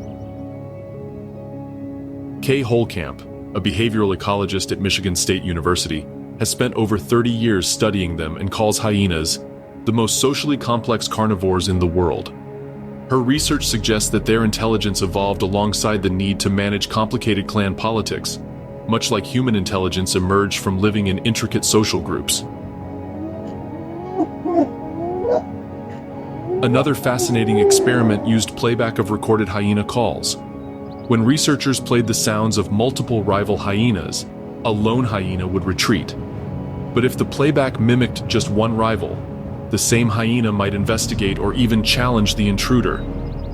Kay Holkamp, a behavioral ecologist at Michigan State University, has spent over 30 years studying them and calls hyenas the most socially complex carnivores in the world. Her research suggests that their intelligence evolved alongside the need to manage complicated clan politics, much like human intelligence emerged from living in intricate social groups. Another fascinating experiment used playback of recorded hyena calls. When researchers played the sounds of multiple rival hyenas, a lone hyena would retreat. But if the playback mimicked just one rival, the same hyena might investigate or even challenge the intruder.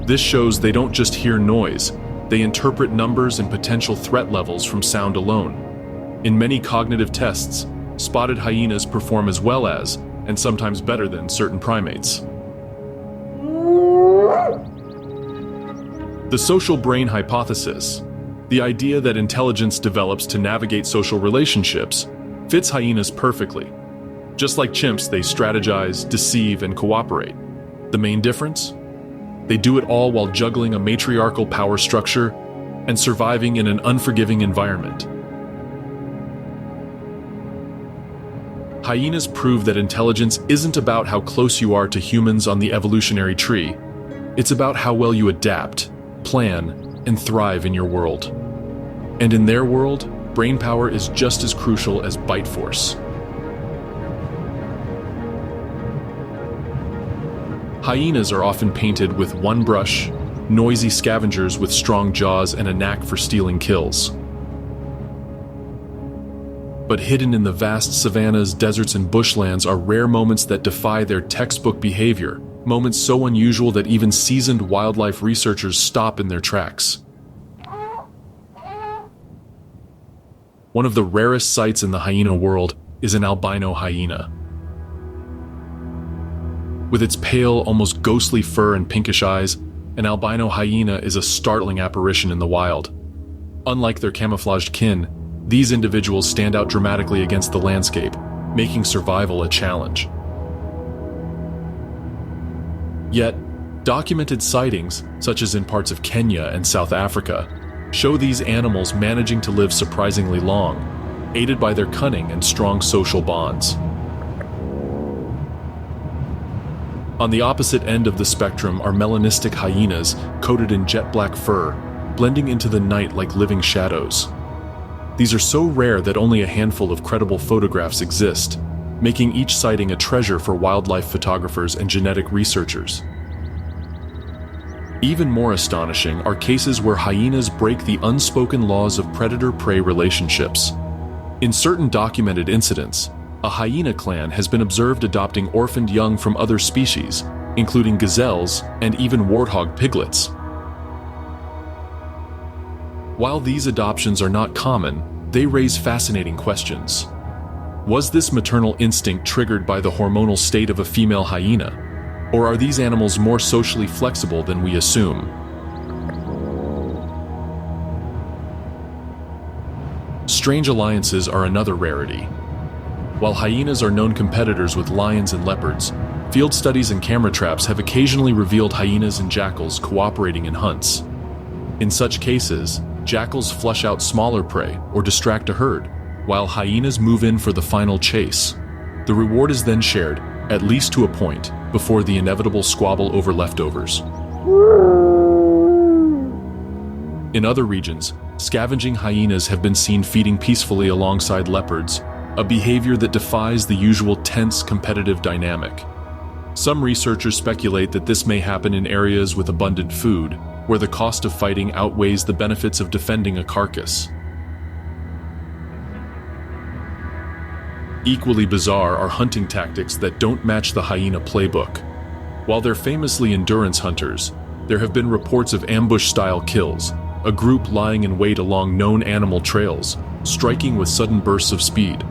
This shows they don't just hear noise, they interpret numbers and potential threat levels from sound alone. In many cognitive tests, spotted hyenas perform as well as, and sometimes better than, certain primates. The social brain hypothesis, the idea that intelligence develops to navigate social relationships, fits hyenas perfectly. Just like chimps, they strategize, deceive, and cooperate. The main difference? They do it all while juggling a matriarchal power structure and surviving in an unforgiving environment. Hyenas prove that intelligence isn't about how close you are to humans on the evolutionary tree. It's about how well you adapt, plan, and thrive in your world. And in their world, brain power is just as crucial as bite force. Hyenas are often painted with one brush, noisy scavengers with strong jaws and a knack for stealing kills. But hidden in the vast savannas, deserts, and bushlands are rare moments that defy their textbook behavior, moments so unusual that even seasoned wildlife researchers stop in their tracks. One of the rarest sights in the hyena world is an albino hyena. With its pale, almost ghostly fur and pinkish eyes, an albino hyena is a startling apparition in the wild. Unlike their camouflaged kin, these individuals stand out dramatically against the landscape, making survival a challenge. Yet, documented sightings, such as in parts of Kenya and South Africa, show these animals managing to live surprisingly long, aided by their cunning and strong social bonds. On the opposite end of the spectrum are melanistic hyenas coated in jet black fur, blending into the night like living shadows. These are so rare that only a handful of credible photographs exist, making each sighting a treasure for wildlife photographers and genetic researchers. Even more astonishing are cases where hyenas break the unspoken laws of predator-prey relationships. In certain documented incidents, a hyena clan has been observed adopting orphaned young from other species, including gazelles and even warthog piglets. While these adoptions are not common, they raise fascinating questions. Was this maternal instinct triggered by the hormonal state of a female hyena? Or are these animals more socially flexible than we assume? Strange alliances are another rarity. While hyenas are known competitors with lions and leopards, field studies and camera traps have occasionally revealed hyenas and jackals cooperating in hunts. In such cases, jackals flush out smaller prey or distract a herd, while hyenas move in for the final chase. The reward is then shared, at least to a point, before the inevitable squabble over leftovers. In other regions, scavenging hyenas have been seen feeding peacefully alongside leopards, a behavior that defies the usual tense competitive dynamic. Some researchers speculate that this may happen in areas with abundant food, where the cost of fighting outweighs the benefits of defending a carcass. Equally bizarre are hunting tactics that don't match the hyena playbook. While they're famously endurance hunters, there have been reports of ambush-style kills, a group lying in wait along known animal trails, striking with sudden bursts of speed.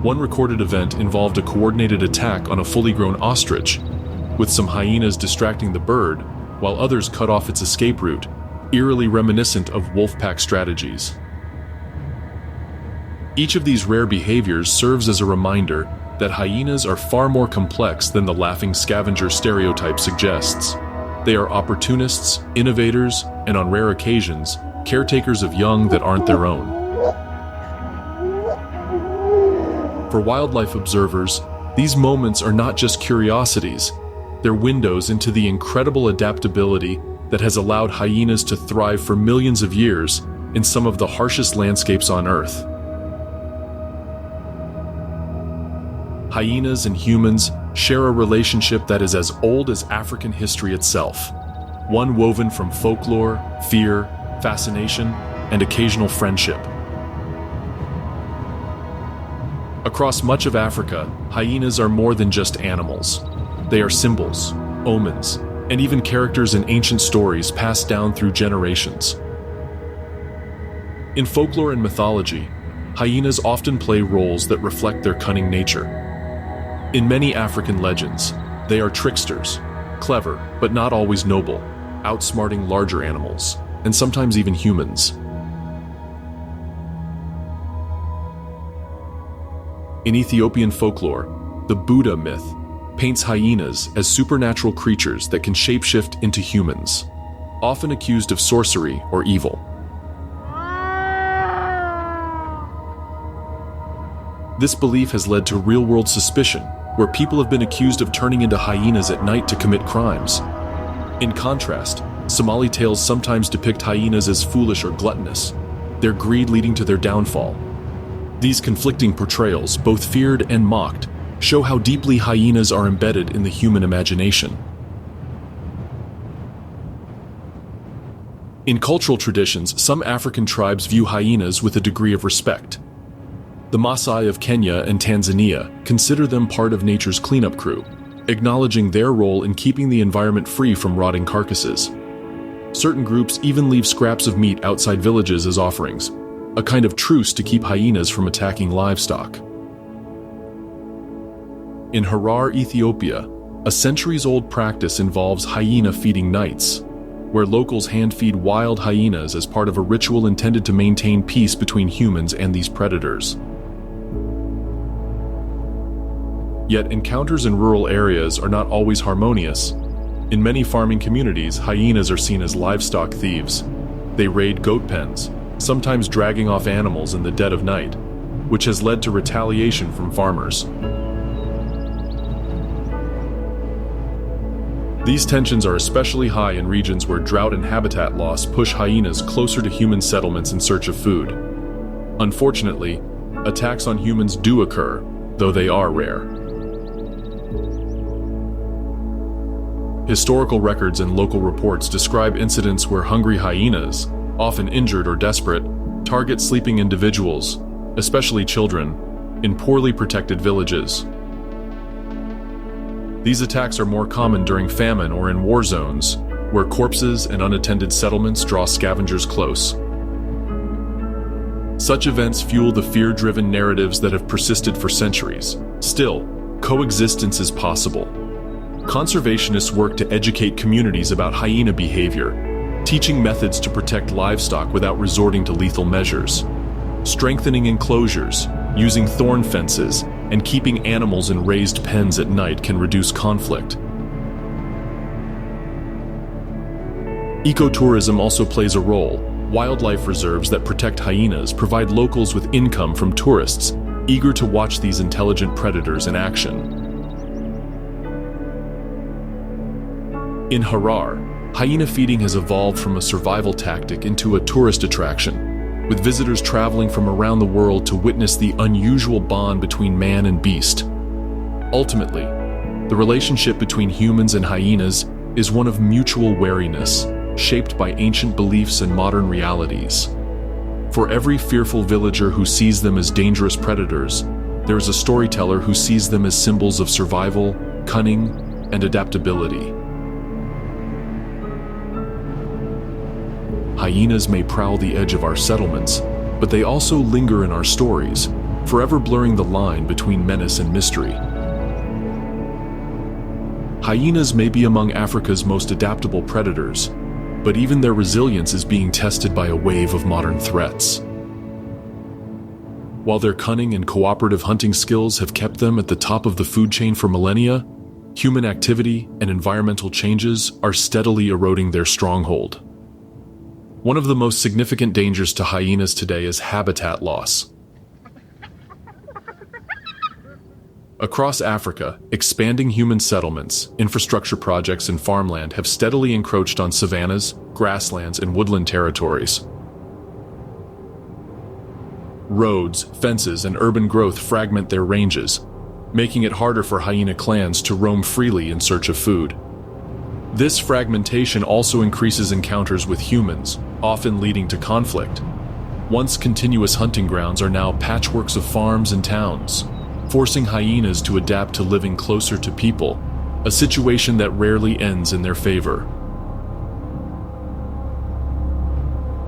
One recorded event involved a coordinated attack on a fully grown ostrich, with some hyenas distracting the bird, while others cut off its escape route, eerily reminiscent of wolf-pack strategies. Each of these rare behaviors serves as a reminder that hyenas are far more complex than the laughing scavenger stereotype suggests. They are opportunists, innovators, and on rare occasions, caretakers of young that aren't their own. For wildlife observers, these moments are not just curiosities, They're windows into the incredible adaptability that has allowed hyenas to thrive for millions of years in some of the harshest landscapes on Earth. Hyenas and humans share a relationship that is as old as African history itself, one woven from folklore, fear, fascination, and occasional friendship. Across much of Africa, hyenas are more than just animals. They are symbols, omens, and even characters in ancient stories passed down through generations. In folklore and mythology, hyenas often play roles that reflect their cunning nature. In many African legends, they are tricksters, clever but not always noble, outsmarting larger animals, and sometimes even humans. In Ethiopian folklore, the Buddha myth paints hyenas as supernatural creatures that can shapeshift into humans, often accused of sorcery or evil. This belief has led to real-world suspicion, where people have been accused of turning into hyenas at night to commit crimes. In contrast, Somali tales sometimes depict hyenas as foolish or gluttonous, their greed leading to their downfall. These conflicting portrayals, both feared and mocked, show how deeply hyenas are embedded in the human imagination. In cultural traditions, some African tribes view hyenas with a degree of respect. The Maasai of Kenya and Tanzania consider them part of nature's cleanup crew, acknowledging their role in keeping the environment free from rotting carcasses. Certain groups even leave scraps of meat outside villages as offerings, a kind of truce to keep hyenas from attacking livestock. In Harar, Ethiopia, a centuries-old practice involves hyena feeding nights, where locals hand-feed wild hyenas as part of a ritual intended to maintain peace between humans and these predators. Yet encounters in rural areas are not always harmonious. In many farming communities, hyenas are seen as livestock thieves. They raid goat pens, sometimes dragging off animals in the dead of night, which has led to retaliation from farmers. These tensions are especially high in regions where drought and habitat loss push hyenas closer to human settlements in search of food. Unfortunately, attacks on humans do occur, though they are rare. Historical records and local reports describe incidents where hungry hyenas, often injured or desperate, target sleeping individuals, especially children, in poorly protected villages. These attacks are more common during famine or in war zones, where corpses and unattended settlements draw scavengers close. Such events fuel the fear-driven narratives that have persisted for centuries. Still, coexistence is possible. Conservationists work to educate communities about hyena behavior, teaching methods to protect livestock without resorting to lethal measures, strengthening enclosures, using thorn fences, and keeping animals in raised pens at night can reduce conflict. Ecotourism also plays a role. Wildlife reserves that protect hyenas provide locals with income from tourists eager to watch these intelligent predators in action. In Harar, hyena feeding has evolved from a survival tactic into a tourist attraction, with visitors traveling from around the world to witness the unusual bond between man and beast. Ultimately, the relationship between humans and hyenas is one of mutual wariness, shaped by ancient beliefs and modern realities. For every fearful villager who sees them as dangerous predators, there is a storyteller who sees them as symbols of survival, cunning, and adaptability. Hyenas may prowl the edge of our settlements, but they also linger in our stories, forever blurring the line between menace and mystery. Hyenas may be among Africa's most adaptable predators, but even their resilience is being tested by a wave of modern threats. While their cunning and cooperative hunting skills have kept them at the top of the food chain for millennia, human activity and environmental changes are steadily eroding their stronghold. One of the most significant dangers to hyenas today is habitat loss. Across Africa, expanding human settlements, infrastructure projects, and farmland have steadily encroached on savannas, grasslands, and woodland territories. Roads, fences, and urban growth fragment their ranges, making it harder for hyena clans to roam freely in search of food. This fragmentation also increases encounters with humans, often leading to conflict. Once continuous hunting grounds are now patchworks of farms and towns, forcing hyenas to adapt to living closer to people, a situation that rarely ends in their favor.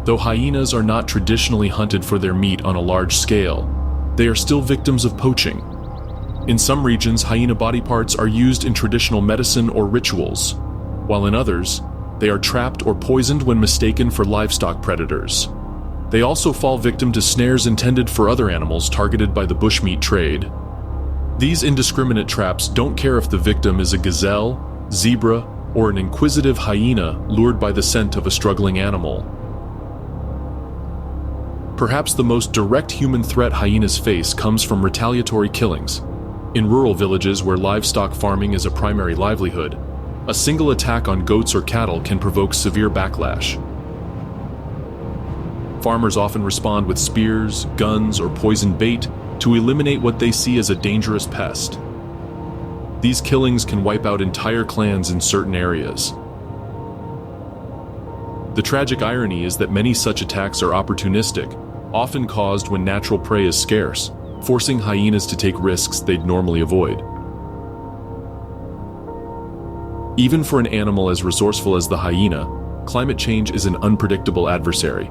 Though hyenas are not traditionally hunted for their meat on a large scale, they are still victims of poaching. In some regions, hyena body parts are used in traditional medicine or rituals, while in others, they are trapped or poisoned when mistaken for livestock predators. They also fall victim to snares intended for other animals targeted by the bushmeat trade. These indiscriminate traps don't care if the victim is a gazelle, zebra, or an inquisitive hyena lured by the scent of a struggling animal. Perhaps the most direct human threat hyenas face comes from retaliatory killings. In rural villages where livestock farming is a primary livelihood, a single attack on goats or cattle can provoke severe backlash. Farmers often respond with spears, guns, or poisoned bait to eliminate what they see as a dangerous pest. These killings can wipe out entire clans in certain areas. The tragic irony is that many such attacks are opportunistic, often caused when natural prey is scarce, forcing hyenas to take risks they'd normally avoid. Even for an animal as resourceful as the hyena, climate change is an unpredictable adversary.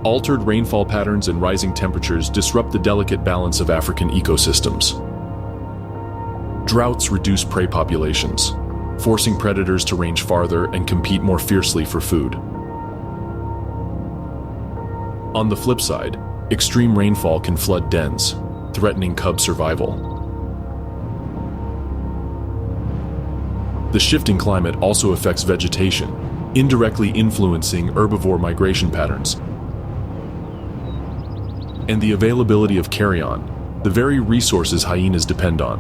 Altered rainfall patterns and rising temperatures disrupt the delicate balance of African ecosystems. Droughts reduce prey populations, forcing predators to range farther and compete more fiercely for food. On the flip side, extreme rainfall can flood dens, threatening cub survival. The shifting climate also affects vegetation, indirectly influencing herbivore migration patterns. And the availability of carrion, the very resources hyenas depend on.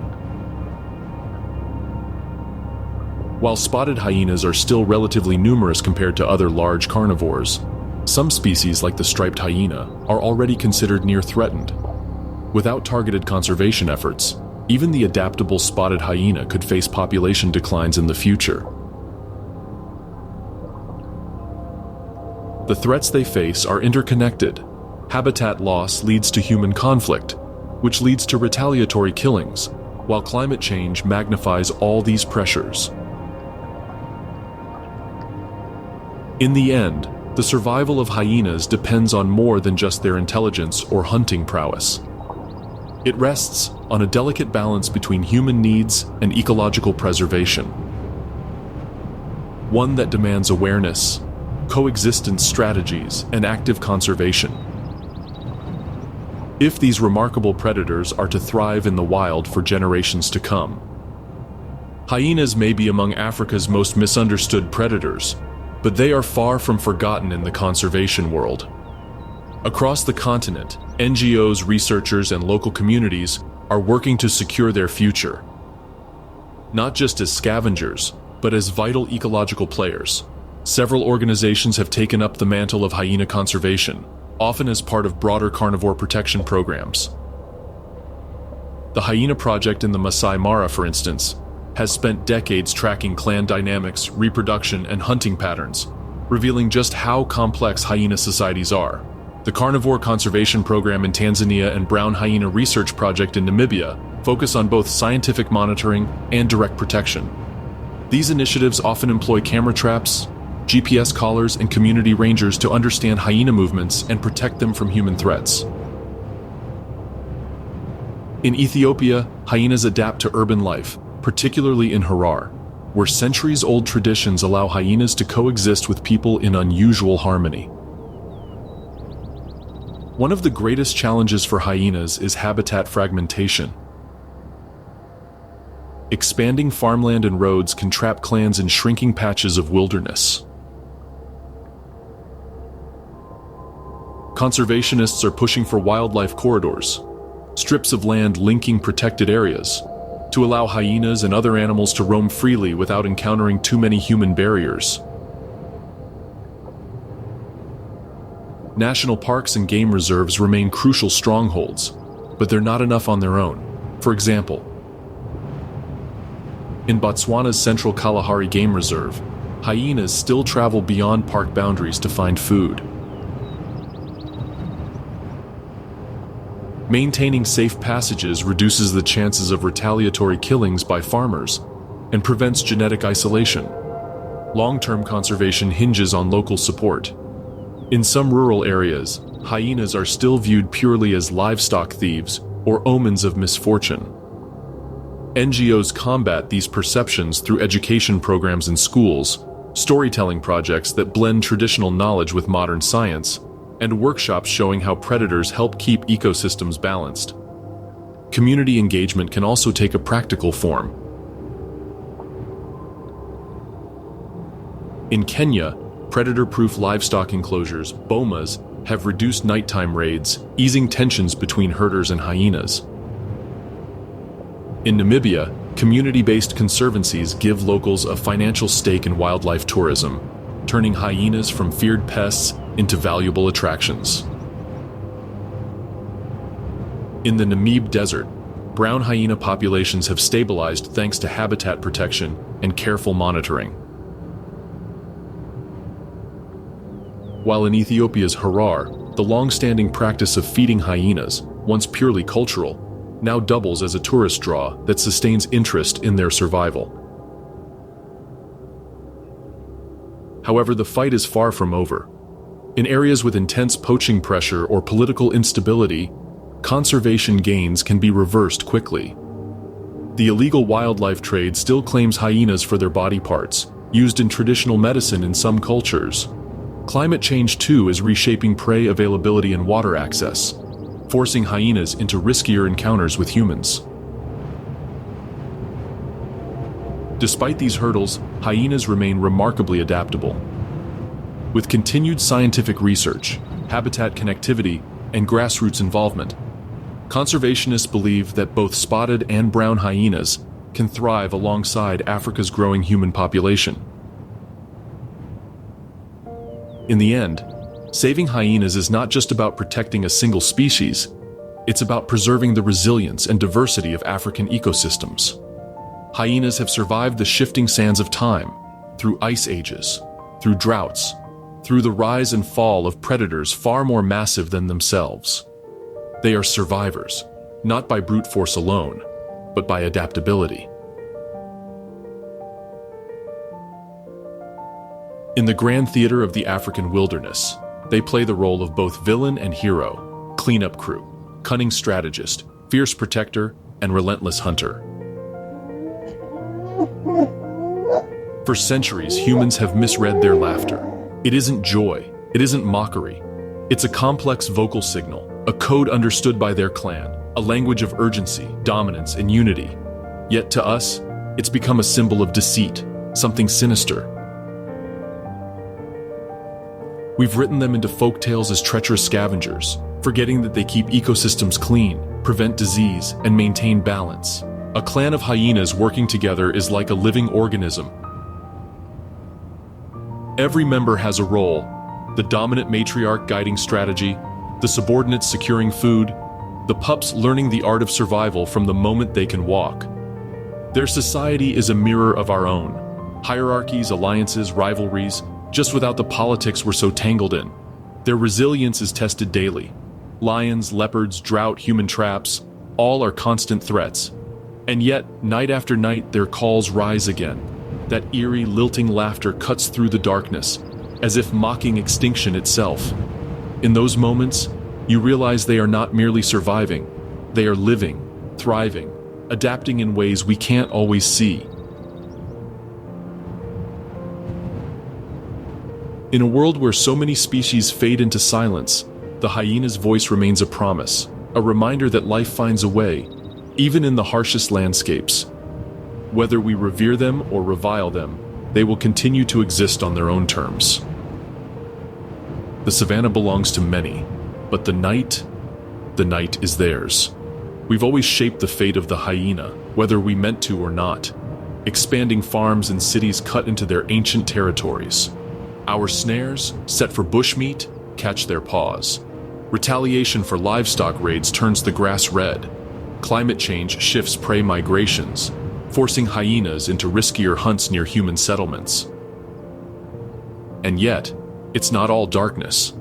While spotted hyenas are still relatively numerous compared to other large carnivores, some species like the striped hyena are already considered near threatened. Without targeted conservation efforts, even the adaptable spotted hyena could face population declines in the future. The threats they face are interconnected. Habitat loss leads to human conflict, which leads to retaliatory killings, while climate change magnifies all these pressures. In the end, the survival of hyenas depends on more than just their intelligence or hunting prowess. It rests on a delicate balance between human needs and ecological preservation. One that demands awareness, coexistence strategies, and active conservation. If these remarkable predators are to thrive in the wild for generations to come. Hyenas may be among Africa's most misunderstood predators, but they are far from forgotten in the conservation world. Across the continent, NGOs, researchers, and local communities are working to secure their future. Not just as scavengers, but as vital ecological players. Several organizations have taken up the mantle of hyena conservation, often as part of broader carnivore protection programs. The Hyena Project in the Masai Mara, for instance, has spent decades tracking clan dynamics, reproduction, and hunting patterns, revealing just how complex hyena societies are. The Carnivore Conservation Program in Tanzania and Brown Hyena Research Project in Namibia focus on both scientific monitoring and direct protection. These initiatives often employ camera traps, GPS collars, and community rangers to understand hyena movements and protect them from human threats. In Ethiopia, hyenas adapt to urban life, particularly in Harar, where centuries-old traditions allow hyenas to coexist with people in unusual harmony. One of the greatest challenges for hyenas is habitat fragmentation. Expanding farmland and roads can trap clans in shrinking patches of wilderness. Conservationists are pushing for wildlife corridors, strips of land linking protected areas, to allow hyenas and other animals to roam freely without encountering too many human barriers. National parks and game reserves remain crucial strongholds, but they're not enough on their own. For example, in Botswana's Central Kalahari Game Reserve, hyenas still travel beyond park boundaries to find food. Maintaining safe passages reduces the chances of retaliatory killings by farmers and prevents genetic isolation. Long-term conservation hinges on local support. In some rural areas, hyenas are still viewed purely as livestock thieves or omens of misfortune. NGOs combat these perceptions through education programs in schools, storytelling projects that blend traditional knowledge with modern science, and workshops showing how predators help keep ecosystems balanced. Community engagement can also take a practical form. In Kenya, predator-proof livestock enclosures, bomas, have reduced nighttime raids, easing tensions between herders and hyenas. In Namibia, community-based conservancies give locals a financial stake in wildlife tourism, turning hyenas from feared pests into valuable attractions. In the Namib Desert, brown hyena populations have stabilized thanks to habitat protection and careful monitoring. While in Ethiopia's Harar, the long-standing practice of feeding hyenas, once purely cultural, now doubles as a tourist draw that sustains interest in their survival. However, the fight is far from over. In areas with intense poaching pressure or political instability, conservation gains can be reversed quickly. The illegal wildlife trade still claims hyenas for their body parts, used in traditional medicine in some cultures. Climate change, too, is reshaping prey availability and water access, forcing hyenas into riskier encounters with humans. Despite these hurdles, hyenas remain remarkably adaptable. With continued scientific research, habitat connectivity, and grassroots involvement, conservationists believe that both spotted and brown hyenas can thrive alongside Africa's growing human population. In the end, saving hyenas is not just about protecting a single species, it's about preserving the resilience and diversity of African ecosystems. Hyenas have survived the shifting sands of time, through ice ages, through droughts, through the rise and fall of predators far more massive than themselves. They are survivors, not by brute force alone, but by adaptability. In the grand theater of the African wilderness, they play the role of both villain and hero, cleanup crew, cunning strategist, fierce protector, and relentless hunter. For centuries, humans have misread their laughter. It isn't joy, it isn't mockery. It's a complex vocal signal, a code understood by their clan, a language of urgency, dominance, and unity. Yet to us, it's become a symbol of deceit, something sinister. We've written them into folktales as treacherous scavengers, forgetting that they keep ecosystems clean, prevent disease, and maintain balance. A clan of hyenas working together is like a living organism. Every member has a role: the dominant matriarch guiding strategy, the subordinates securing food, the pups learning the art of survival from the moment they can walk. Their society is a mirror of our own. Hierarchies, alliances, rivalries, just without the politics we're so tangled in. Their resilience is tested daily. Lions, leopards, drought, human traps, all are constant threats. And yet, night after night, their calls rise again. That eerie, lilting laughter cuts through the darkness, as if mocking extinction itself. In those moments, you realize they are not merely surviving. They are living, thriving, adapting in ways we can't always see. In a world where so many species fade into silence, the hyena's voice remains a promise, a reminder that life finds a way, even in the harshest landscapes. Whether we revere them or revile them, they will continue to exist on their own terms. The savannah belongs to many, but the night is theirs. We've always shaped the fate of the hyena, whether we meant to or not, expanding farms and cities cut into their ancient territories. Our snares, set for bushmeat, catch their paws. Retaliation for livestock raids turns the grass red. Climate change shifts prey migrations, forcing hyenas into riskier hunts near human settlements. And yet, it's not all darkness.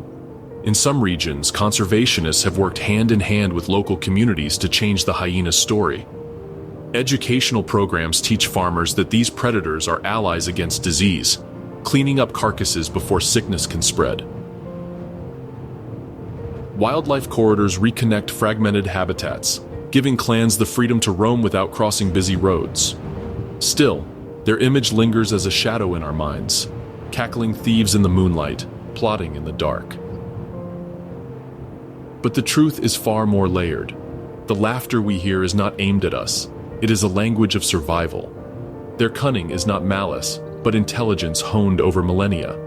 In some regions, conservationists have worked hand in hand with local communities to change the hyena's story. Educational programs teach farmers that these predators are allies against disease, cleaning up carcasses before sickness can spread. Wildlife corridors reconnect fragmented habitats, giving clans the freedom to roam without crossing busy roads. Still, their image lingers as a shadow in our minds, cackling thieves in the moonlight, plotting in the dark. But the truth is far more layered. The laughter we hear is not aimed at us. It is a language of survival. Their cunning is not malice, but intelligence honed over millennia.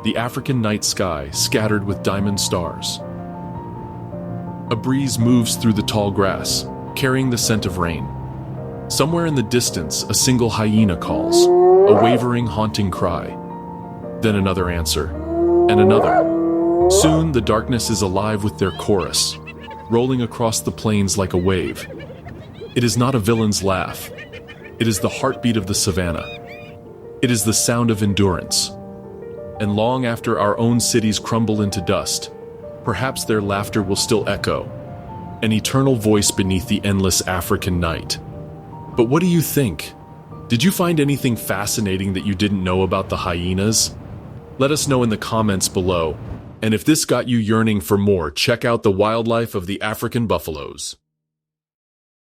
The African night sky scattered with diamond stars. A breeze moves through the tall grass, carrying the scent of rain. Somewhere in the distance, a single hyena calls, a wavering, haunting cry. Then another answer, and another. Soon, the darkness is alive with their chorus, rolling across the plains like a wave. It is not a villain's laugh. It is the heartbeat of the savannah. It is the sound of endurance. And long after our own cities crumble into dust, perhaps their laughter will still echo, an eternal voice beneath the endless African night. But what do you think? Did you find anything fascinating that you didn't know about the hyenas? Let us know in the comments below. And if this got you yearning for more, check out the wildlife of the African buffaloes.